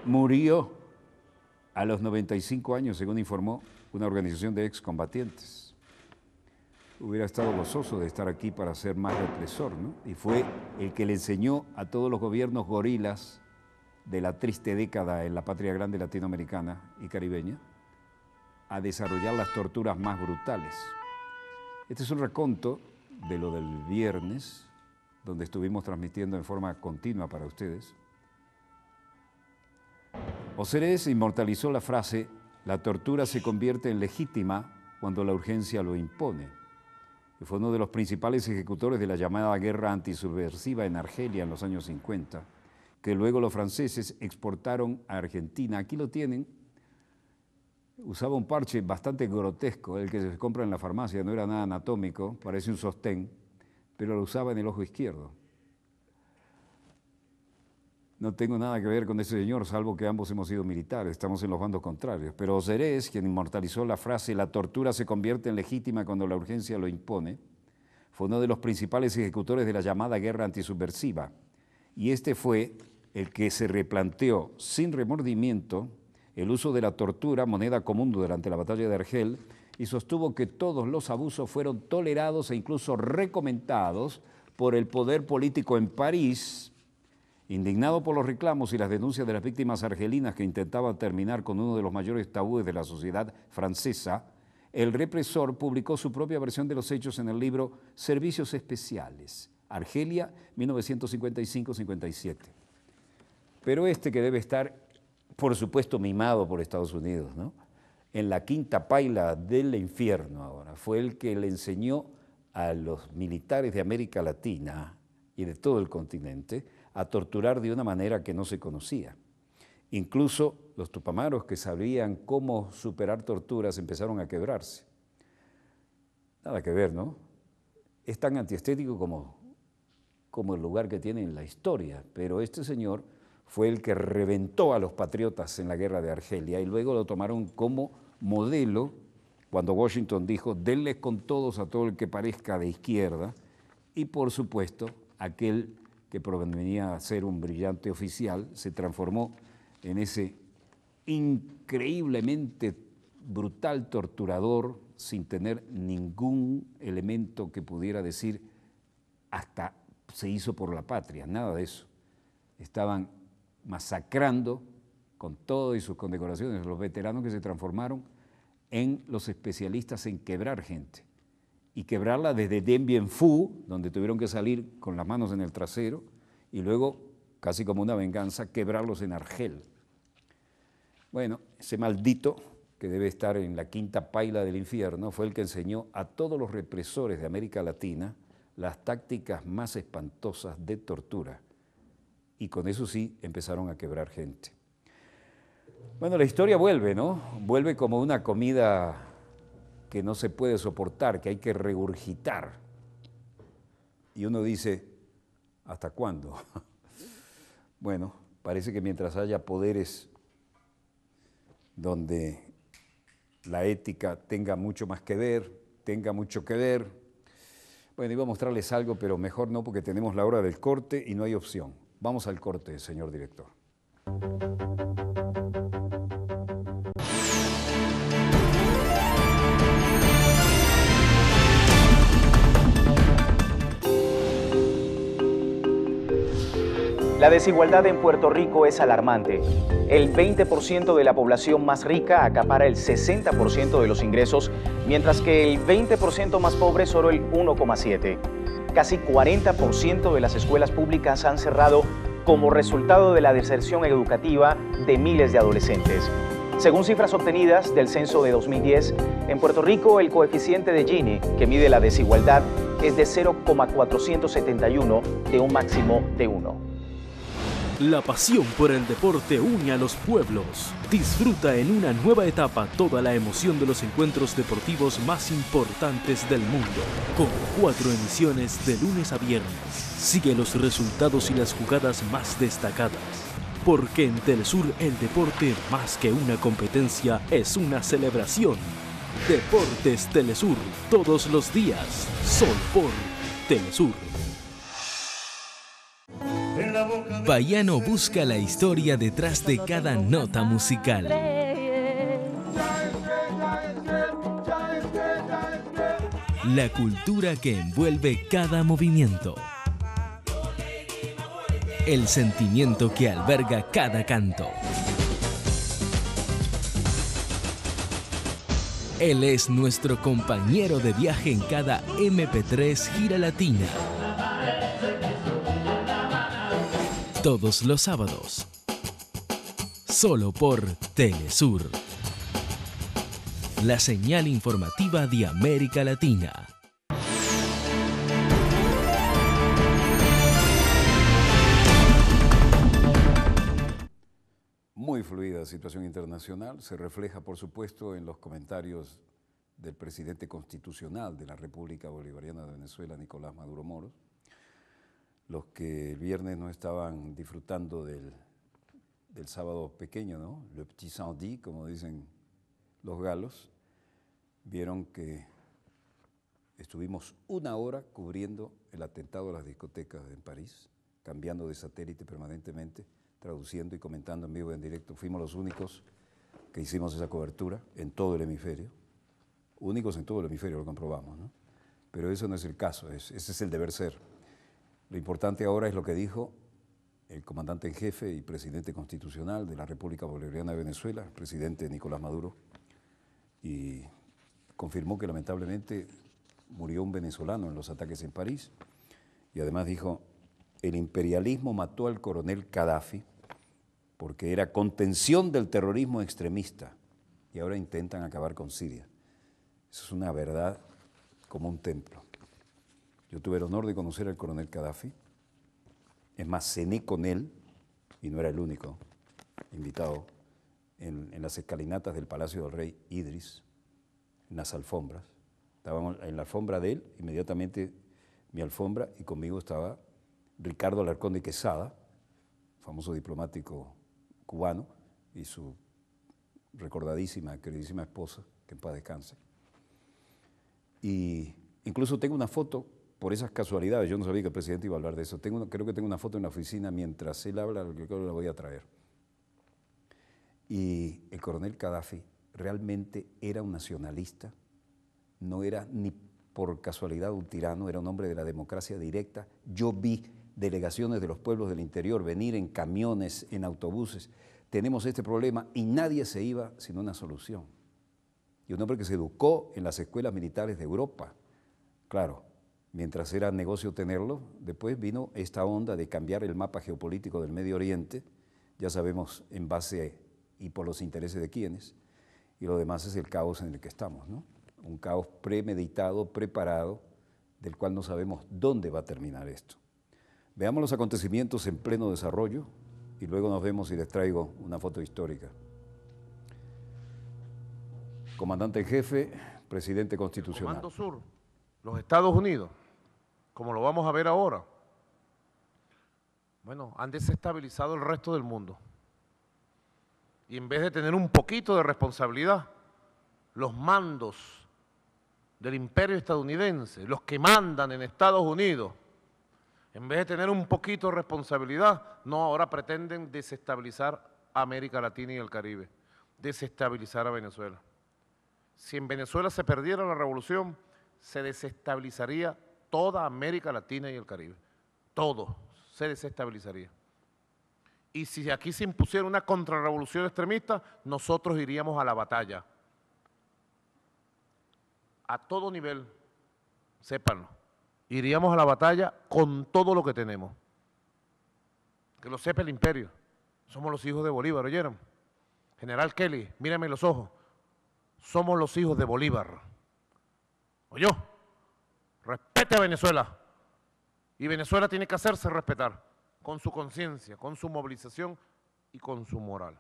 murió a los 95 años, según informó una organización de excombatientes. Hubiera estado gozoso de estar aquí para ser más represor, ¿no? Y fue el que le enseñó a todos los gobiernos gorilas de la triste década en la patria grande latinoamericana y caribeña a desarrollar las torturas más brutales. Este es un raconto de lo del viernes, donde estuvimos transmitiendo en forma continua para ustedes. Ozerez inmortalizó la frase: la tortura se convierte en legítima cuando la urgencia lo impone. Y fue uno de los principales ejecutores de la llamada guerra antisubversiva en Argelia en los años 50, que luego los franceses exportaron a Argentina. Aquí lo tienen. Usaba un parche bastante grotesco, el que se compra en la farmacia, no era nada anatómico, parece un sostén, pero lo usaba en el ojo izquierdo. No tengo nada que ver con ese señor, salvo que ambos hemos sido militares, estamos en los bandos contrarios. Pero Ozerez, quien inmortalizó la frase «la tortura se convierte en legítima cuando la urgencia lo impone», fue uno de los principales ejecutores de la llamada guerra antisubversiva. Y este fue el que se replanteó sin remordimiento el uso de la tortura, moneda común durante la batalla de Argel, y sostuvo que todos los abusos fueron tolerados e incluso recomendados por el poder político en París. Indignado por los reclamos y las denuncias de las víctimas argelinas que intentaban terminar con uno de los mayores tabúes de la sociedad francesa, el represor publicó su propia versión de los hechos en el libro Servicios Especiales, Argelia, 1955-57. Pero este que debe estar, por supuesto, mimado por Estados Unidos, ¿no?, en la quinta paila del infierno ahora, fue el que le enseñó a los militares de América Latina y de todo el continente a torturar de una manera que no se conocía. Incluso los tupamaros que sabían cómo superar torturas empezaron a quebrarse. Nada que ver, ¿no? Es tan antiestético como el lugar que tiene en la historia, pero este señor fue el que reventó a los patriotas en la guerra de Argelia y luego lo tomaron como modelo cuando Washington dijo denle con todos a todo el que parezca de izquierda, y por supuesto aquel que provenía a ser un brillante oficial se transformó en ese increíblemente brutal torturador sin tener ningún elemento que pudiera decir hasta se hizo por la patria, nada de eso. Estaban masacrando con todo y sus condecoraciones los veteranos que se transformaron en los especialistas en quebrar gente y quebrarla desde Dien Bien Phu, donde tuvieron que salir con las manos en el trasero, y luego, casi como una venganza, quebrarlos en Argel. Bueno, ese maldito que debe estar en la quinta paila del infierno fue el que enseñó a todos los represores de América Latina las tácticas más espantosas de tortura, y con eso sí empezaron a quebrar gente. Bueno, la historia vuelve, ¿no? Vuelve como una comida que no se puede soportar, que hay que regurgitar. Y uno dice, ¿hasta cuándo? Bueno, parece que mientras haya poderes donde la ética tenga mucho más que ver, tenga mucho que ver. Bueno, iba a mostrarles algo, pero mejor no, porque tenemos la hora del corte y no hay opción. Vamos al corte, señor director. La desigualdad en Puerto Rico es alarmante. El 20% de la población más rica acapara el 60% de los ingresos, mientras que el 20% más pobre solo el 1,7%. Casi 40% de las escuelas públicas han cerrado como resultado de la deserción educativa de miles de adolescentes. Según cifras obtenidas del censo de 2010, en Puerto Rico el coeficiente de Gini, que mide la desigualdad, es de 0,471 de un máximo de 1. La pasión por el deporte une a los pueblos. Disfruta en una nueva etapa toda la emoción de los encuentros deportivos más importantes del mundo, con 4 emisiones de lunes a viernes. Sigue los resultados y las jugadas más destacadas. Porque en Telesur el deporte, más que una competencia, es una celebración. Deportes Telesur, todos los días, solo por Telesur. Payano busca la historia detrás de cada nota musical. La cultura que envuelve cada movimiento. El sentimiento que alberga cada canto. Él es nuestro compañero de viaje en cada MP3 Gira Latina. Todos los sábados. Solo por Telesur. La señal informativa de América Latina. Muy fluida situación internacional, se refleja por supuesto en los comentarios del presidente constitucional de la República Bolivariana de Venezuela, Nicolás Maduro Moros. Los que el viernes no estaban disfrutando del sábado pequeño, ¿no? Le petit samedi, como dicen los galos, vieron que estuvimos 1 hora cubriendo el atentado a las discotecas en París, cambiando de satélite permanentemente, traduciendo y comentando en vivo y en directo. Fuimos los únicos que hicimos esa cobertura en todo el hemisferio. Únicos en todo el hemisferio, lo comprobamos, ¿no? Pero eso no es el caso, ese es el deber ser. Lo importante ahora es lo que dijo el comandante en jefe y presidente constitucional de la República Bolivariana de Venezuela, el presidente Nicolás Maduro, y confirmó que lamentablemente murió un venezolano en los ataques en París, y además dijo, el imperialismo mató al coronel Gaddafi porque era contención del terrorismo extremista, y ahora intentan acabar con Siria. Eso es una verdad como un templo. Yo tuve el honor de conocer al coronel Gaddafi, es más, cené con él, y no era el único invitado, en las escalinatas del Palacio del Rey Idris, en las alfombras. Estábamos en la alfombra de él, inmediatamente mi alfombra, y conmigo estaba Ricardo Alarcón de Quesada, famoso diplomático cubano, y su recordadísima, queridísima esposa, que en paz descanse. Y incluso tengo una foto, por esas casualidades, yo no sabía que el presidente iba a hablar de eso, creo que tengo una foto en la oficina mientras él habla, que creo que la voy a traer. Y el coronel Gaddafi realmente era un nacionalista, no era ni por casualidad un tirano, era un hombre de la democracia directa. Yo vi delegaciones de los pueblos del interior venir en camiones, en autobuses. Tenemos este problema y nadie se iba sin una solución. Y un hombre que se educó en las escuelas militares de Europa. Claro, mientras era negocio tenerlo, después vino esta onda de cambiar el mapa geopolítico del Medio Oriente, ya sabemos en base y por los intereses de quiénes, y lo demás es el caos en el que estamos, ¿no? Un caos premeditado, preparado, del cual no sabemos dónde va a terminar esto. Veamos los acontecimientos en pleno desarrollo y luego nos vemos y les traigo una foto histórica. Comandante en jefe, presidente constitucional. Comando Sur, los Estados Unidos, como lo vamos a ver ahora, bueno, han desestabilizado el resto del mundo. Y en vez de tener un poquito de responsabilidad, los mandos del imperio estadounidense, los que mandan en Estados Unidos, en vez de tener un poquito de responsabilidad, no, ahora pretenden desestabilizar América Latina y el Caribe, desestabilizar a Venezuela. Si en Venezuela se perdiera la revolución, se desestabilizaría toda América Latina y el Caribe. Todo se desestabilizaría. Y si aquí se impusiera una contrarrevolución extremista, nosotros iríamos a la batalla. A todo nivel, sépanlo. Iríamos a la batalla con todo lo que tenemos. Que lo sepa el imperio. Somos los hijos de Bolívar, ¿oyeron? General Kelly, mírame los ojos. Somos los hijos de Bolívar. ¿Oyó? Respete a Venezuela. Y Venezuela tiene que hacerse respetar. con su conciencia, con su movilización y con su moral.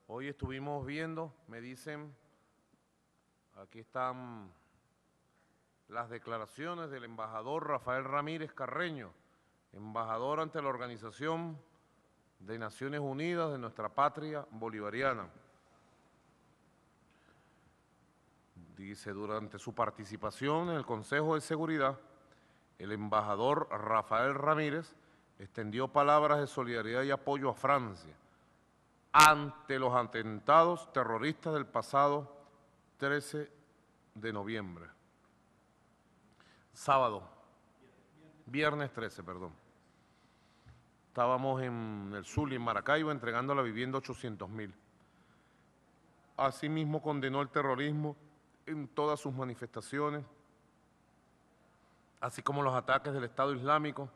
Hoy estuvimos viendo, me dicen, aquí están las declaraciones del embajador Rafael Ramírez Carreño, embajador ante la Organización de Naciones Unidas de nuestra patria bolivariana. Dice, durante su participación en el Consejo de Seguridad, el embajador Rafael Ramírez extendió palabras de solidaridad y apoyo a Francia ante los atentados terroristas del pasado 13 de noviembre. Viernes 13, perdón. Estábamos en el Zulia, en Maracaibo, entregando la vivienda a 800.000. Asimismo, condenó el terrorismo en todas sus manifestaciones, así como los ataques del Estado Islámico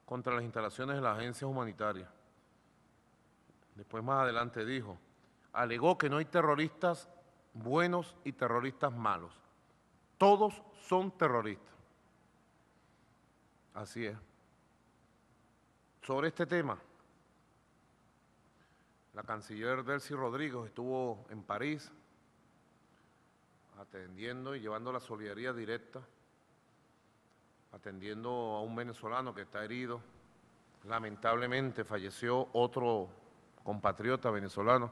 contra las instalaciones de las agencias humanitarias. Después, más adelante, dijo, alegó que no hay terroristas buenos y terroristas malos. Todos son terroristas. Así es. Sobre este tema, la canciller Delcy Rodríguez estuvo en París atendiendo y llevando la solidaridad directa, atendiendo a un venezolano que está herido. Lamentablemente falleció otro compatriota venezolano,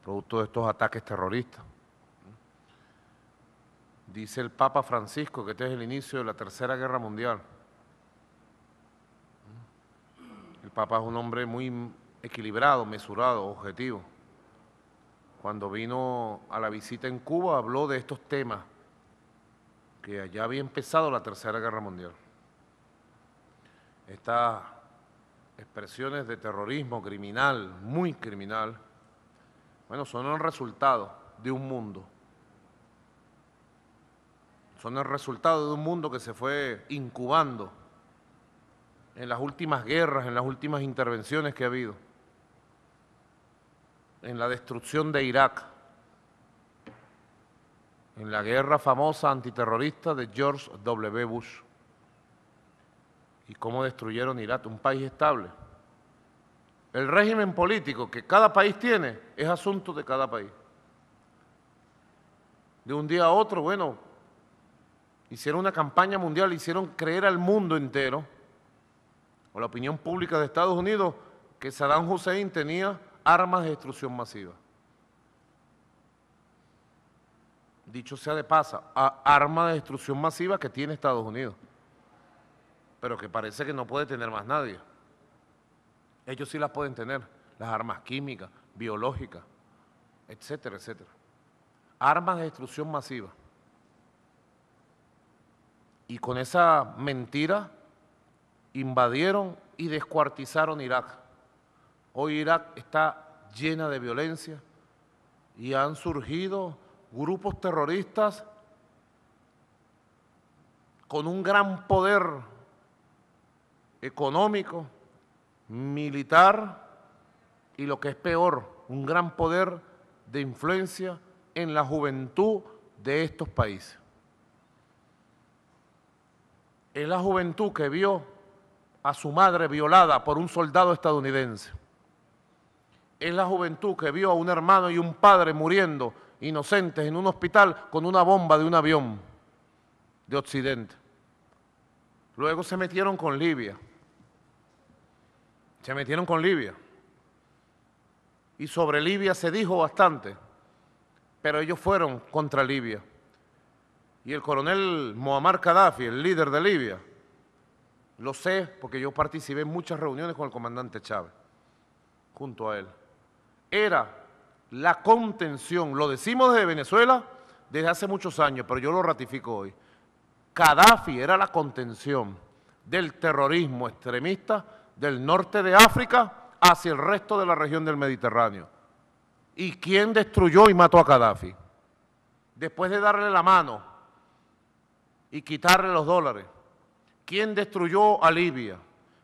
producto de estos ataques terroristas. Dice el Papa Francisco que este es el inicio de la Tercera Guerra Mundial. El Papa es un hombre muy equilibrado, mesurado, objetivo. Cuando vino a la visita en Cuba habló de estos temas, que allá había empezado la Tercera Guerra Mundial. Estas expresiones de terrorismo criminal, muy criminal, bueno, son el resultado de un mundo. Son el resultado de un mundo que se fue incubando en las últimas guerras, en las últimas intervenciones que ha habido, en la destrucción de Irak, en la guerra famosa antiterrorista de George W. Bush, y cómo destruyeron Irak, un país estable. El régimen político que cada país tiene es asunto de cada país. De un día a otro, bueno, hicieron una campaña mundial, hicieron creer al mundo entero, o la opinión pública de Estados Unidos, que Saddam Hussein tenía armas de destrucción masiva. Dicho sea de paso, armas de destrucción masiva que tiene Estados Unidos, pero que parece que no puede tener más nadie. Ellos sí las pueden tener, las armas químicas, biológicas, etcétera, etcétera. Armas de destrucción masiva. Y con esa mentira invadieron y descuartizaron Irak. Hoy Irak está llena de violencia y han surgido grupos terroristas con un gran poder económico, militar y, lo que es peor, un gran poder de influencia en la juventud de estos países. Es la juventud que vio a su madre violada por un soldado estadounidense. Es la juventud que vio a un hermano y un padre muriendo inocentes en un hospital con una bomba de un avión de Occidente. Luego se metieron con Libia. Se metieron con Libia. Y sobre Libia se dijo bastante, pero ellos fueron contra Libia. Y el coronel Muammar Gaddafi, el líder de Libia, lo sé porque yo participé en muchas reuniones con el comandante Chávez, junto a él. Era la contención, lo decimos desde Venezuela desde hace muchos años, pero yo lo ratifico hoy. Gaddafi era la contención del terrorismo extremista del norte de África hacia el resto de la región del Mediterráneo. ¿Y quién destruyó y mató a Gaddafi? Después de darle la mano y quitarle los dólares, ¿quién destruyó a Libia?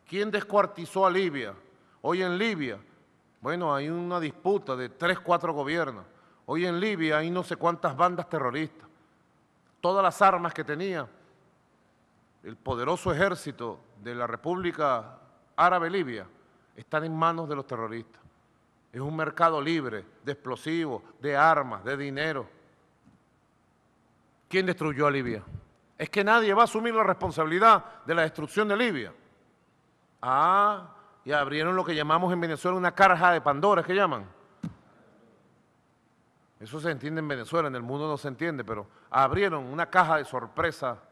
¿Quién descuartizó a Libia? Hoy en Libia, bueno, hay una disputa de 3, 4 gobiernos. Hoy en Libia hay no sé cuántas bandas terroristas. Todas las armas que tenía el poderoso ejército de la República árabe-libia, están en manos de los terroristas. Es un mercado libre de explosivos, de armas, de dinero. ¿Quién destruyó a Libia? Es que nadie va a asumir la responsabilidad de la destrucción de Libia. Y abrieron lo que llamamos en Venezuela una caja de Pandora, ¿qué llaman? Eso se entiende en Venezuela, en el mundo no se entiende, pero abrieron una caja de sorpresa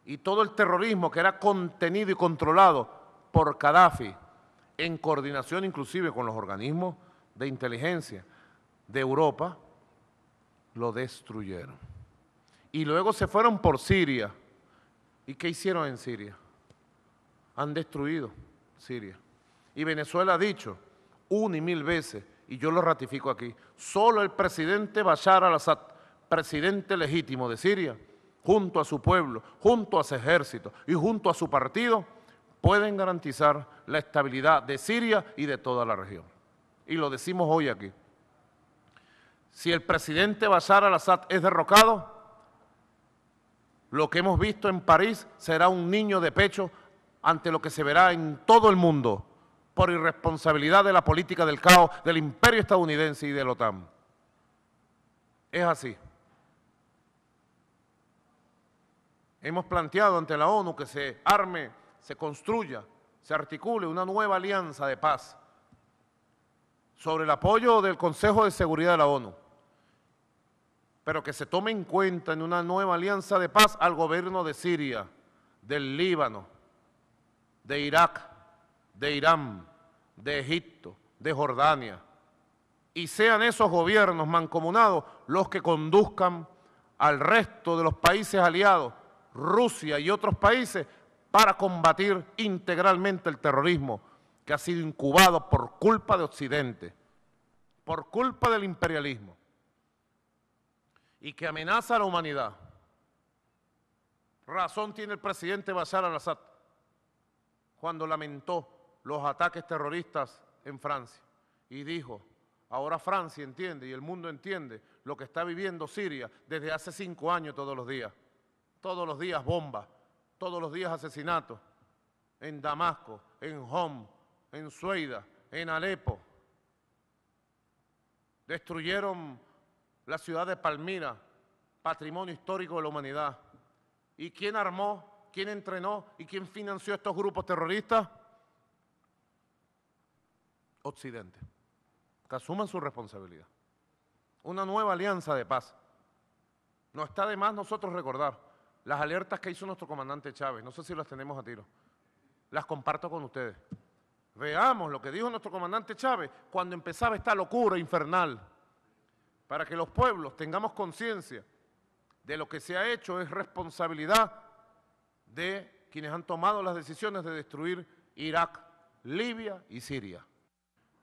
y todo el terrorismo que era contenido y controlado por Gaddafi, en coordinación inclusive con los organismos de inteligencia de Europa, lo destruyeron. Y luego se fueron por Siria. ¿Y qué hicieron en Siria? Han destruido Siria. Y Venezuela ha dicho una y mil veces, y yo lo ratifico aquí, solo el presidente Bashar al-Assad, presidente legítimo de Siria, junto a su pueblo, junto a su ejército y junto a su partido, pueden garantizar la estabilidad de Siria y de toda la región. Y lo decimos hoy aquí. Si el presidente Bashar al-Assad es derrocado, lo que hemos visto en París será un niño de pecho ante lo que se verá en todo el mundo por irresponsabilidad de la política del caos del imperio estadounidense y de la OTAN. Es así. Hemos planteado ante la ONU que se arme, se construya, se articule una nueva alianza de paz sobre el apoyo del Consejo de Seguridad de la ONU, pero que se tome en cuenta en una nueva alianza de paz al gobierno de Siria, del Líbano, de Irak, de Irán, de Egipto, de Jordania, y sean esos gobiernos mancomunados los que conduzcan al resto de los países aliados, Rusia y otros países, para combatir integralmente el terrorismo que ha sido incubado por culpa de Occidente, por culpa del imperialismo, y que amenaza a la humanidad. Razón tiene el presidente Bashar al-Assad cuando lamentó los ataques terroristas en Francia y dijo, ahora Francia entiende y el mundo entiende lo que está viviendo Siria desde hace 5 años todos los días bombas, todos los días asesinatos en Damasco, en Homs, en Sueida, en Alepo. Destruyeron la ciudad de Palmira, patrimonio histórico de la humanidad. ¿Y quién armó, quién entrenó y quién financió estos grupos terroristas? Occidente. Que asuman su responsabilidad. Una nueva alianza de paz. No está de más nosotros recordar las alertas que hizo nuestro comandante Chávez. No sé si las tenemos a tiro. Las comparto con ustedes. Veamos lo que dijo nuestro comandante Chávez cuando empezaba esta locura infernal. Para que los pueblos tengamos conciencia de lo que se ha hecho es responsabilidad de quienes han tomado las decisiones de destruir Irak, Libia y Siria.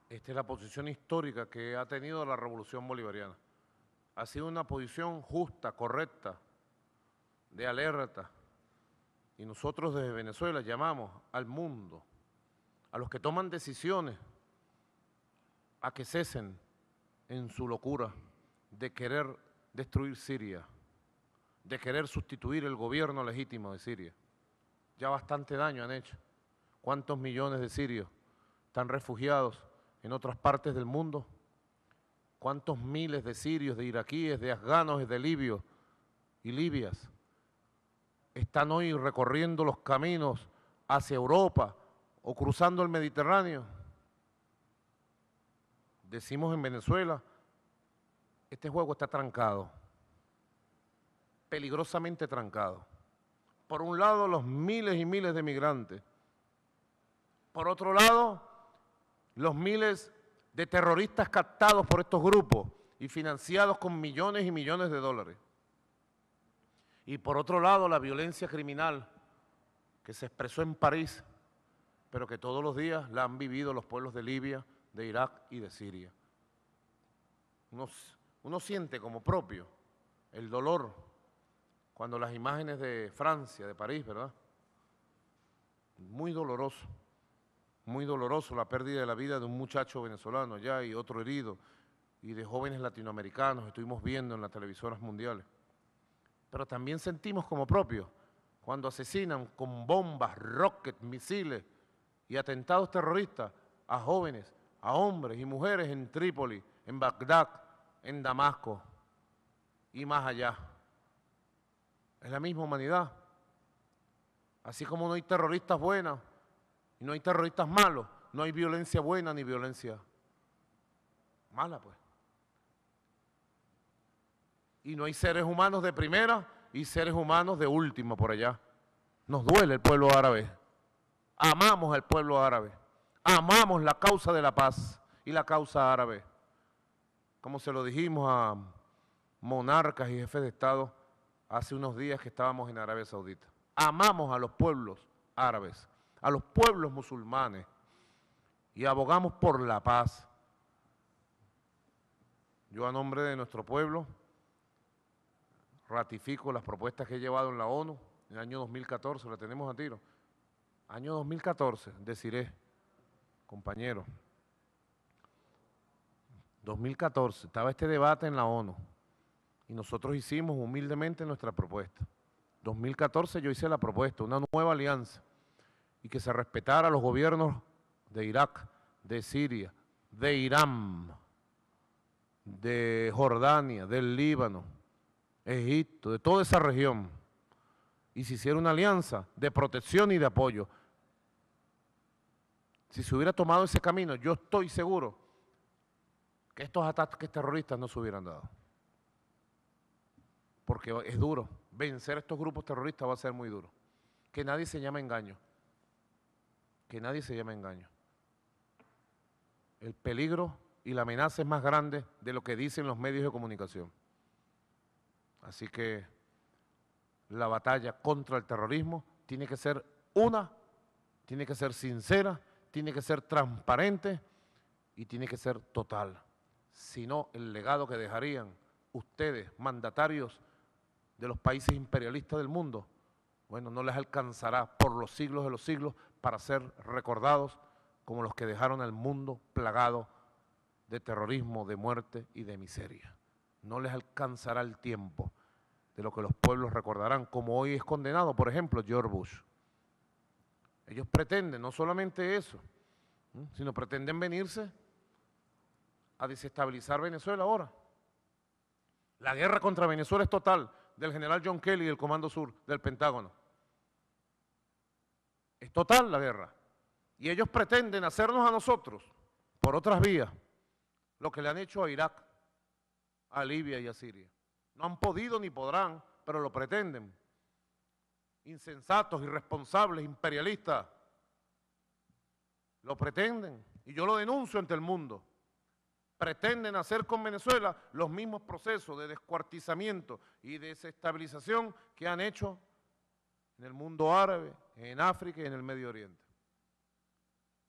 Esta es la posición histórica que ha tenido la revolución bolivariana. Ha sido una posición justa, correcta, de alerta. Y nosotros desde Venezuela llamamos al mundo, a los que toman decisiones, a que cesen en su locura de querer destruir Siria, de querer sustituir el gobierno legítimo de Siria. Ya bastante daño han hecho. ¿Cuántos millones de sirios están refugiados en otras partes del mundo? ¿Cuántos miles de sirios, de iraquíes, de afganos, de libios y libias están hoy recorriendo los caminos hacia Europa o cruzando el Mediterráneo? Decimos en Venezuela, este juego está trancado, peligrosamente trancado. Por un lado, los miles y miles de migrantes. Por otro lado, los miles de terroristas captados por estos grupos y financiados con millones y millones de dólares. Y por otro lado, la violencia criminal que se expresó en París, pero que todos los días la han vivido los pueblos de Libia, de Irak y de Siria. Uno siente como propio el dolor cuando las imágenes de Francia, de París, ¿verdad? Muy doloroso la pérdida de la vida de un muchacho venezolano allá y otro herido, y de jóvenes latinoamericanos, estuvimos viendo en las televisoras mundiales. Pero también sentimos como propio cuando asesinan con bombas, rockets, misiles y atentados terroristas a jóvenes, a hombres y mujeres en Trípoli, en Bagdad, en Damasco y más allá. Es la misma humanidad. Así como no hay terroristas buenos y no hay terroristas malos, no hay violencia buena ni violencia mala, pues. Y no hay seres humanos de primera y seres humanos de última por allá. Nos duele el pueblo árabe. Amamos al pueblo árabe. Amamos la causa de la paz y la causa árabe. Como se lo dijimos a monarcas y jefes de Estado hace unos días que estábamos en Arabia Saudita. Amamos a los pueblos árabes, a los pueblos musulmanes y abogamos por la paz. Yo, a nombre de nuestro pueblo, ratifico las propuestas que he llevado en la ONU en el año 2014, la tenemos a tiro. Año 2014, deciré, compañero, 2014, estaba este debate en la ONU y nosotros hicimos humildemente nuestra propuesta. 2014 yo hice la propuesta, una nueva alianza y que se respetara a los gobiernos de Irak, de Siria, de Irán, de Jordania, del Líbano, Egipto, de toda esa región, y se hiciera una alianza de protección y de apoyo. Si se hubiera tomado ese camino, yo estoy seguro que estos ataques terroristas no se hubieran dado. Porque es duro, vencer a estos grupos terroristas va a ser muy duro. Que nadie se llame engaño, que nadie se llame engaño. El peligro y la amenaza es más grande de lo que dicen los medios de comunicación. Así que la batalla contra el terrorismo tiene que ser tiene que ser sincera, tiene que ser transparente y tiene que ser total. Si no, el legado que dejarían ustedes, mandatarios de los países imperialistas del mundo, bueno, no les alcanzará por los siglos de los siglos para ser recordados como los que dejaron al mundo plagado de terrorismo, de muerte y de miseria. No les alcanzará el tiempo de lo que los pueblos recordarán, como hoy es condenado, por ejemplo, George Bush. Ellos pretenden no solamente eso, sino pretenden venirse a desestabilizar Venezuela ahora. La guerra contra Venezuela es total, del general John Kelly y del Comando Sur del Pentágono. Es total la guerra. Y ellos pretenden hacernos a nosotros, por otras vías, lo que le han hecho a Irak, a Libia y a Siria. No han podido ni podrán, pero lo pretenden. Insensatos, irresponsables, imperialistas. Lo pretenden. Y yo lo denuncio ante el mundo. Pretenden hacer con Venezuela los mismos procesos de descuartizamiento y desestabilización que han hecho en el mundo árabe, en África y en el Medio Oriente.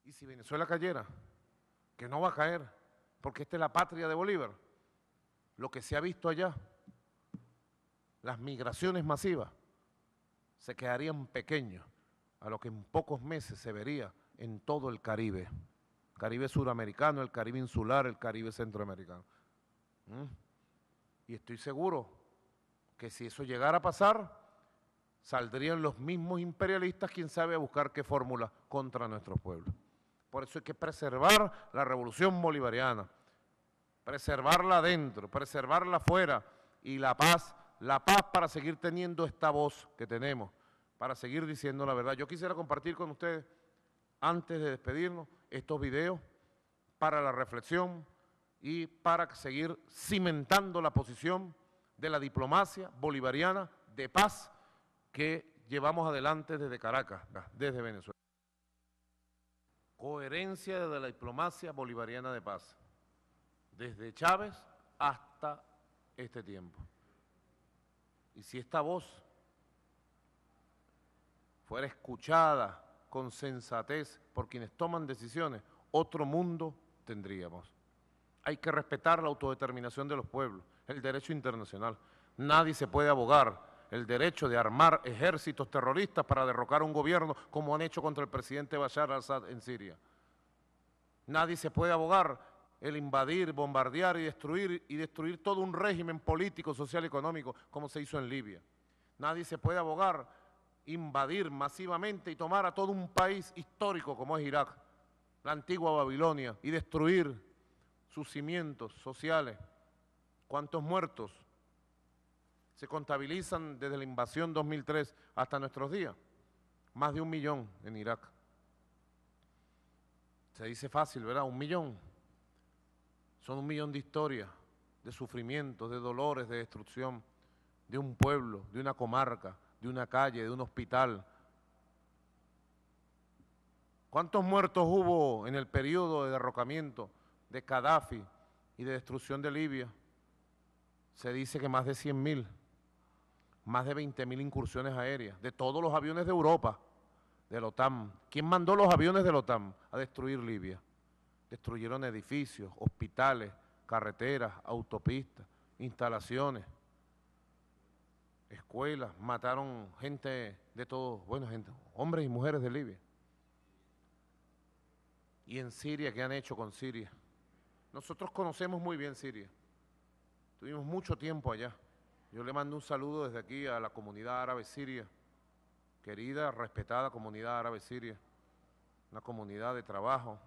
Y si Venezuela cayera, que no va a caer, porque esta es la patria de Bolívar, lo que se ha visto allá, las migraciones masivas, se quedarían pequeños a lo que en pocos meses se vería en todo el Caribe. Caribe suramericano, el Caribe insular, el Caribe centroamericano. Y estoy seguro que si eso llegara a pasar, saldrían los mismos imperialistas, quién sabe a buscar qué fórmula contra nuestros pueblos. Por eso hay que preservar la revolución bolivariana, preservarla adentro, preservarla afuera, y la paz para seguir teniendo esta voz que tenemos, para seguir diciendo la verdad. Yo quisiera compartir con ustedes, antes de despedirnos, estos videos para la reflexión y para seguir cimentando la posición de la diplomacia bolivariana de paz que llevamos adelante desde Caracas, desde Venezuela. Coherencia de la diplomacia bolivariana de paz, desde Chávez hasta este tiempo. Y si esta voz fuera escuchada con sensatez por quienes toman decisiones, otro mundo tendríamos. Hay que respetar la autodeterminación de los pueblos, el derecho internacional. Nadie se puede abogar el derecho de armar ejércitos terroristas para derrocar un gobierno como han hecho contra el presidente Bashar al-Assad en Siria. Nadie se puede abogar el invadir, bombardear y destruir todo un régimen político, social y económico como se hizo en Libia. Nadie se puede abogar invadir masivamente y tomar a todo un país histórico como es Irak, la antigua Babilonia, y destruir sus cimientos sociales. ¿Cuántos muertos se contabilizan desde la invasión 2003 hasta nuestros días? Más de 1 millón en Irak. Se dice fácil, ¿verdad? 1 millón. Son 1 millón de historias, de sufrimientos, de dolores, de destrucción, de un pueblo, de una comarca, de una calle, de un hospital. ¿Cuántos muertos hubo en el periodo de derrocamiento de Gaddafi y de destrucción de Libia? Se dice que más de 100.000, más de 20.000 incursiones aéreas, de todos los aviones de Europa, de la OTAN. ¿Quién mandó los aviones de la OTAN a destruir Libia? Destruyeron edificios, hospitales, carreteras, autopistas, instalaciones, escuelas, mataron gente de todo, bueno, gente, hombres y mujeres de Libia. ¿Y en Siria qué han hecho con Siria? Nosotros conocemos muy bien Siria, tuvimos mucho tiempo allá. Yo le mando un saludo desde aquí a la comunidad árabe siria, querida, respetada comunidad árabe siria, una comunidad de trabajo.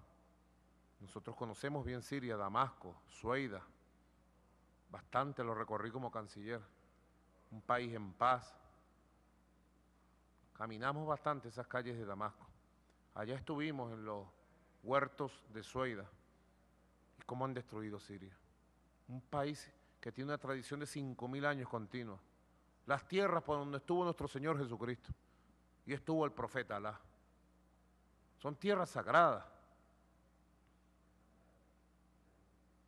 Nosotros conocemos bien Siria, Damasco, Sueida, bastante lo recorrí como canciller, un país en paz. Caminamos bastante esas calles de Damasco. Allá estuvimos en los huertos de Sueida y cómo han destruido Siria. Un país que tiene una tradición de 5.000 años continua. Las tierras por donde estuvo nuestro Señor Jesucristo y estuvo el profeta Alá. Son tierras sagradas.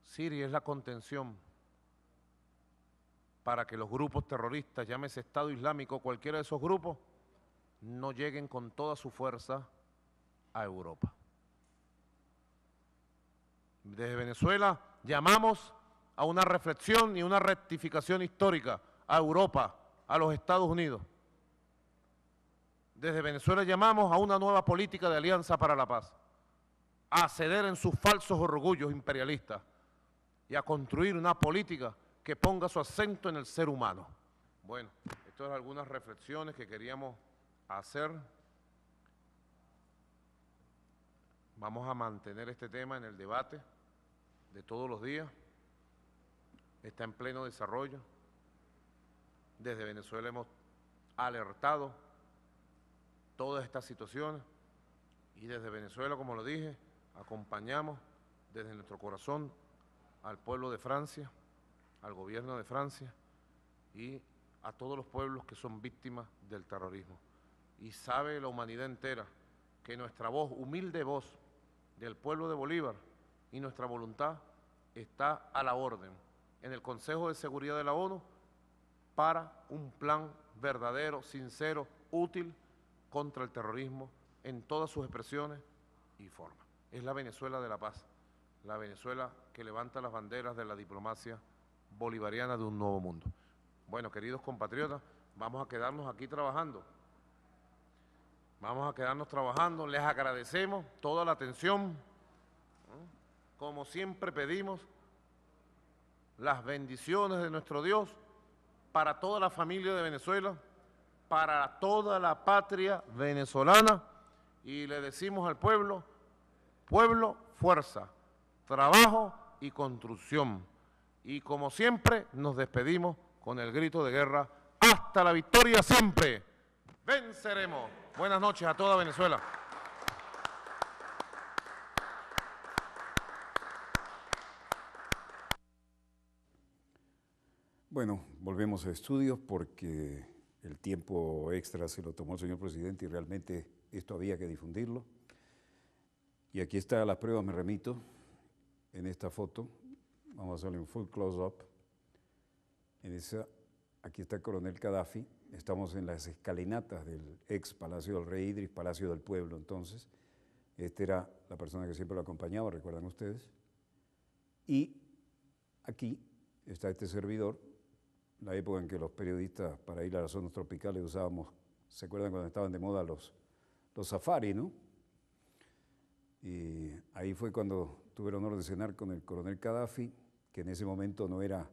Siria es la contención para que los grupos terroristas, llámese Estado Islámico o cualquiera de esos grupos, no lleguen con toda su fuerza a Europa. Desde Venezuela llamamos a una reflexión y una rectificación histórica a Europa, a los Estados Unidos. Desde Venezuela llamamos a una nueva política de alianza para la paz, a ceder en sus falsos orgullos imperialistas y a construir una política que ponga su acento en el ser humano. Bueno, estas son algunas reflexiones que queríamos hacer. Vamos a mantener este tema en el debate de todos los días. Está en pleno desarrollo. Desde Venezuela hemos alertado todas estas situaciones y desde Venezuela, como lo dije, acompañamos desde nuestro corazón al pueblo de Francia, al gobierno de Francia y a todos los pueblos que son víctimas del terrorismo. Y sabe la humanidad entera que nuestra voz, humilde voz del pueblo de Bolívar y nuestra voluntad está a la orden en el Consejo de Seguridad de la ONU para un plan verdadero, sincero, útil contra el terrorismo en todas sus expresiones y formas. Es la Venezuela de la paz, la Venezuela que levanta las banderas de la diplomacia bolivariana de un nuevo mundo. Bueno, queridos compatriotas, vamos a quedarnos aquí trabajando. Vamos a quedarnos trabajando. Les agradecemos toda la atención. Como siempre pedimos las bendiciones de nuestro Dios para toda la familia de Venezuela, para toda la patria venezolana, y le decimos al pueblo, pueblo, fuerza, trabajo y construcción. Y como siempre nos despedimos con el grito de guerra, ¡hasta la victoria siempre! ¡Venceremos! Buenas noches a toda Venezuela. Bueno, volvemos a estudios porque el tiempo extra se lo tomó el señor presidente y realmente esto había que difundirlo. Y aquí está la prueba, me remito, en esta foto. Vamos a hacerle un full close-up. Aquí está el coronel Gaddafi. Estamos en las escalinatas del ex Palacio del Rey Idris, Palacio del Pueblo entonces. Esta era la persona que siempre lo acompañaba, recuerdan ustedes. Y aquí está este servidor, la época en que los periodistas para ir a las zonas tropicales usábamos, ¿se acuerdan cuando estaban de moda los safaris, no? Y ahí fue cuando tuve el honor de cenar con el coronel Gaddafi, que en ese momento no era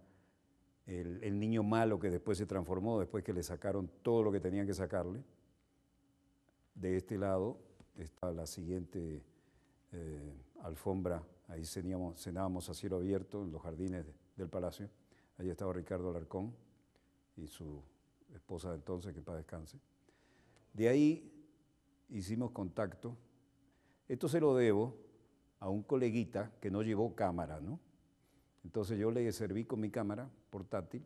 el niño malo que después se transformó, después que le sacaron todo lo que tenían que sacarle. De este lado está la siguiente alfombra, ahí cenábamos a cielo abierto en los jardines del palacio. Allí estaba Ricardo Alarcón y su esposa de entonces, que en paz descanse. De ahí hicimos contacto. Esto se lo debo a un coleguita que no llevó cámara, ¿no? Entonces yo le serví con mi cámara portátil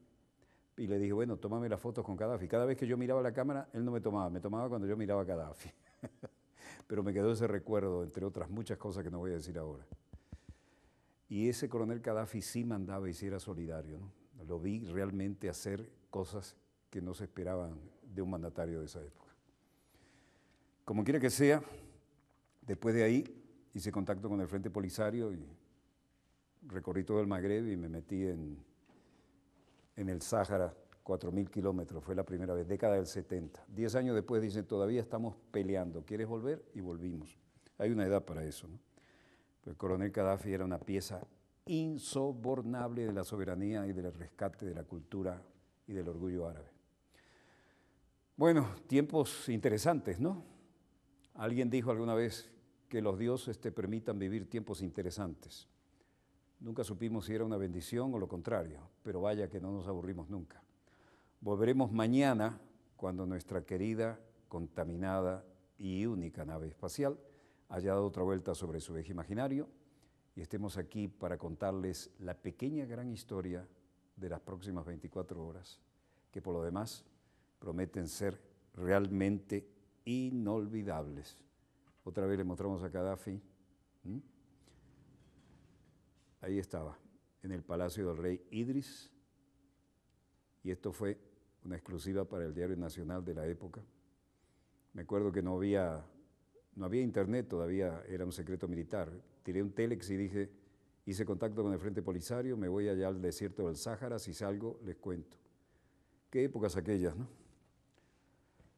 y le dije, bueno, tómame las fotos con Gaddafi. Cada vez que yo miraba la cámara, él no me tomaba cuando yo miraba a Gaddafi. Pero me quedó ese recuerdo, entre otras muchas cosas que no voy a decir ahora. Y ese coronel Gaddafi sí mandaba y sí era solidario, ¿no? Lo vi realmente hacer cosas que no se esperaban de un mandatario de esa época. Como quiera que sea, después de ahí hice contacto con el Frente Polisario y recorrí todo el Magreb y me metí en el Sáhara, 4.000 kilómetros, fue la primera vez, década del 70. 10 años después dicen, todavía estamos peleando, ¿quieres volver? Y volvimos. Hay una edad para eso, ¿no? El coronel Gaddafi era una pieza insobornable de la soberanía y del rescate de la cultura y del orgullo árabe. Bueno, tiempos interesantes, ¿no? Alguien dijo alguna vez que los dioses te permitan vivir tiempos interesantes. Nunca supimos si era una bendición o lo contrario, pero vaya que no nos aburrimos nunca. Volveremos mañana cuando nuestra querida, contaminada y única nave espacial haya dado otra vuelta sobre su eje imaginario y estemos aquí para contarles la pequeña gran historia de las próximas 24 horas, que por lo demás prometen ser realmente inolvidables. Otra vez le mostramos a Gaddafi. Ahí estaba, en el palacio del rey Idris, y esto fue una exclusiva para el Diario Nacional de la época. Me acuerdo que no había internet todavía, era un secreto militar. Tiré un telex y dije, hice contacto con el Frente Polisario, me voy allá al desierto del Sáhara, si salgo les cuento. Qué épocas aquellas, ¿no?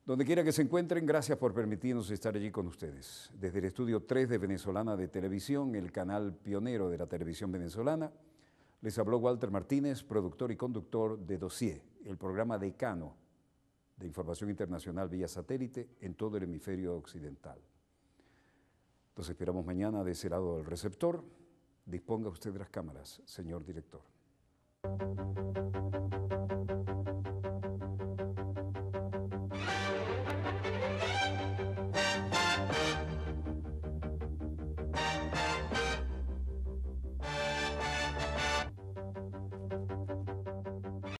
Donde quiera que se encuentren, gracias por permitirnos estar allí con ustedes. Desde el Estudio 3 de Venezolana de Televisión, el canal pionero de la televisión venezolana, les habló Walter Martínez, productor y conductor de Dossier, el programa decano de información internacional vía satélite en todo el hemisferio occidental. Los esperamos mañana de ese lado del receptor. Disponga usted de las cámaras, señor director.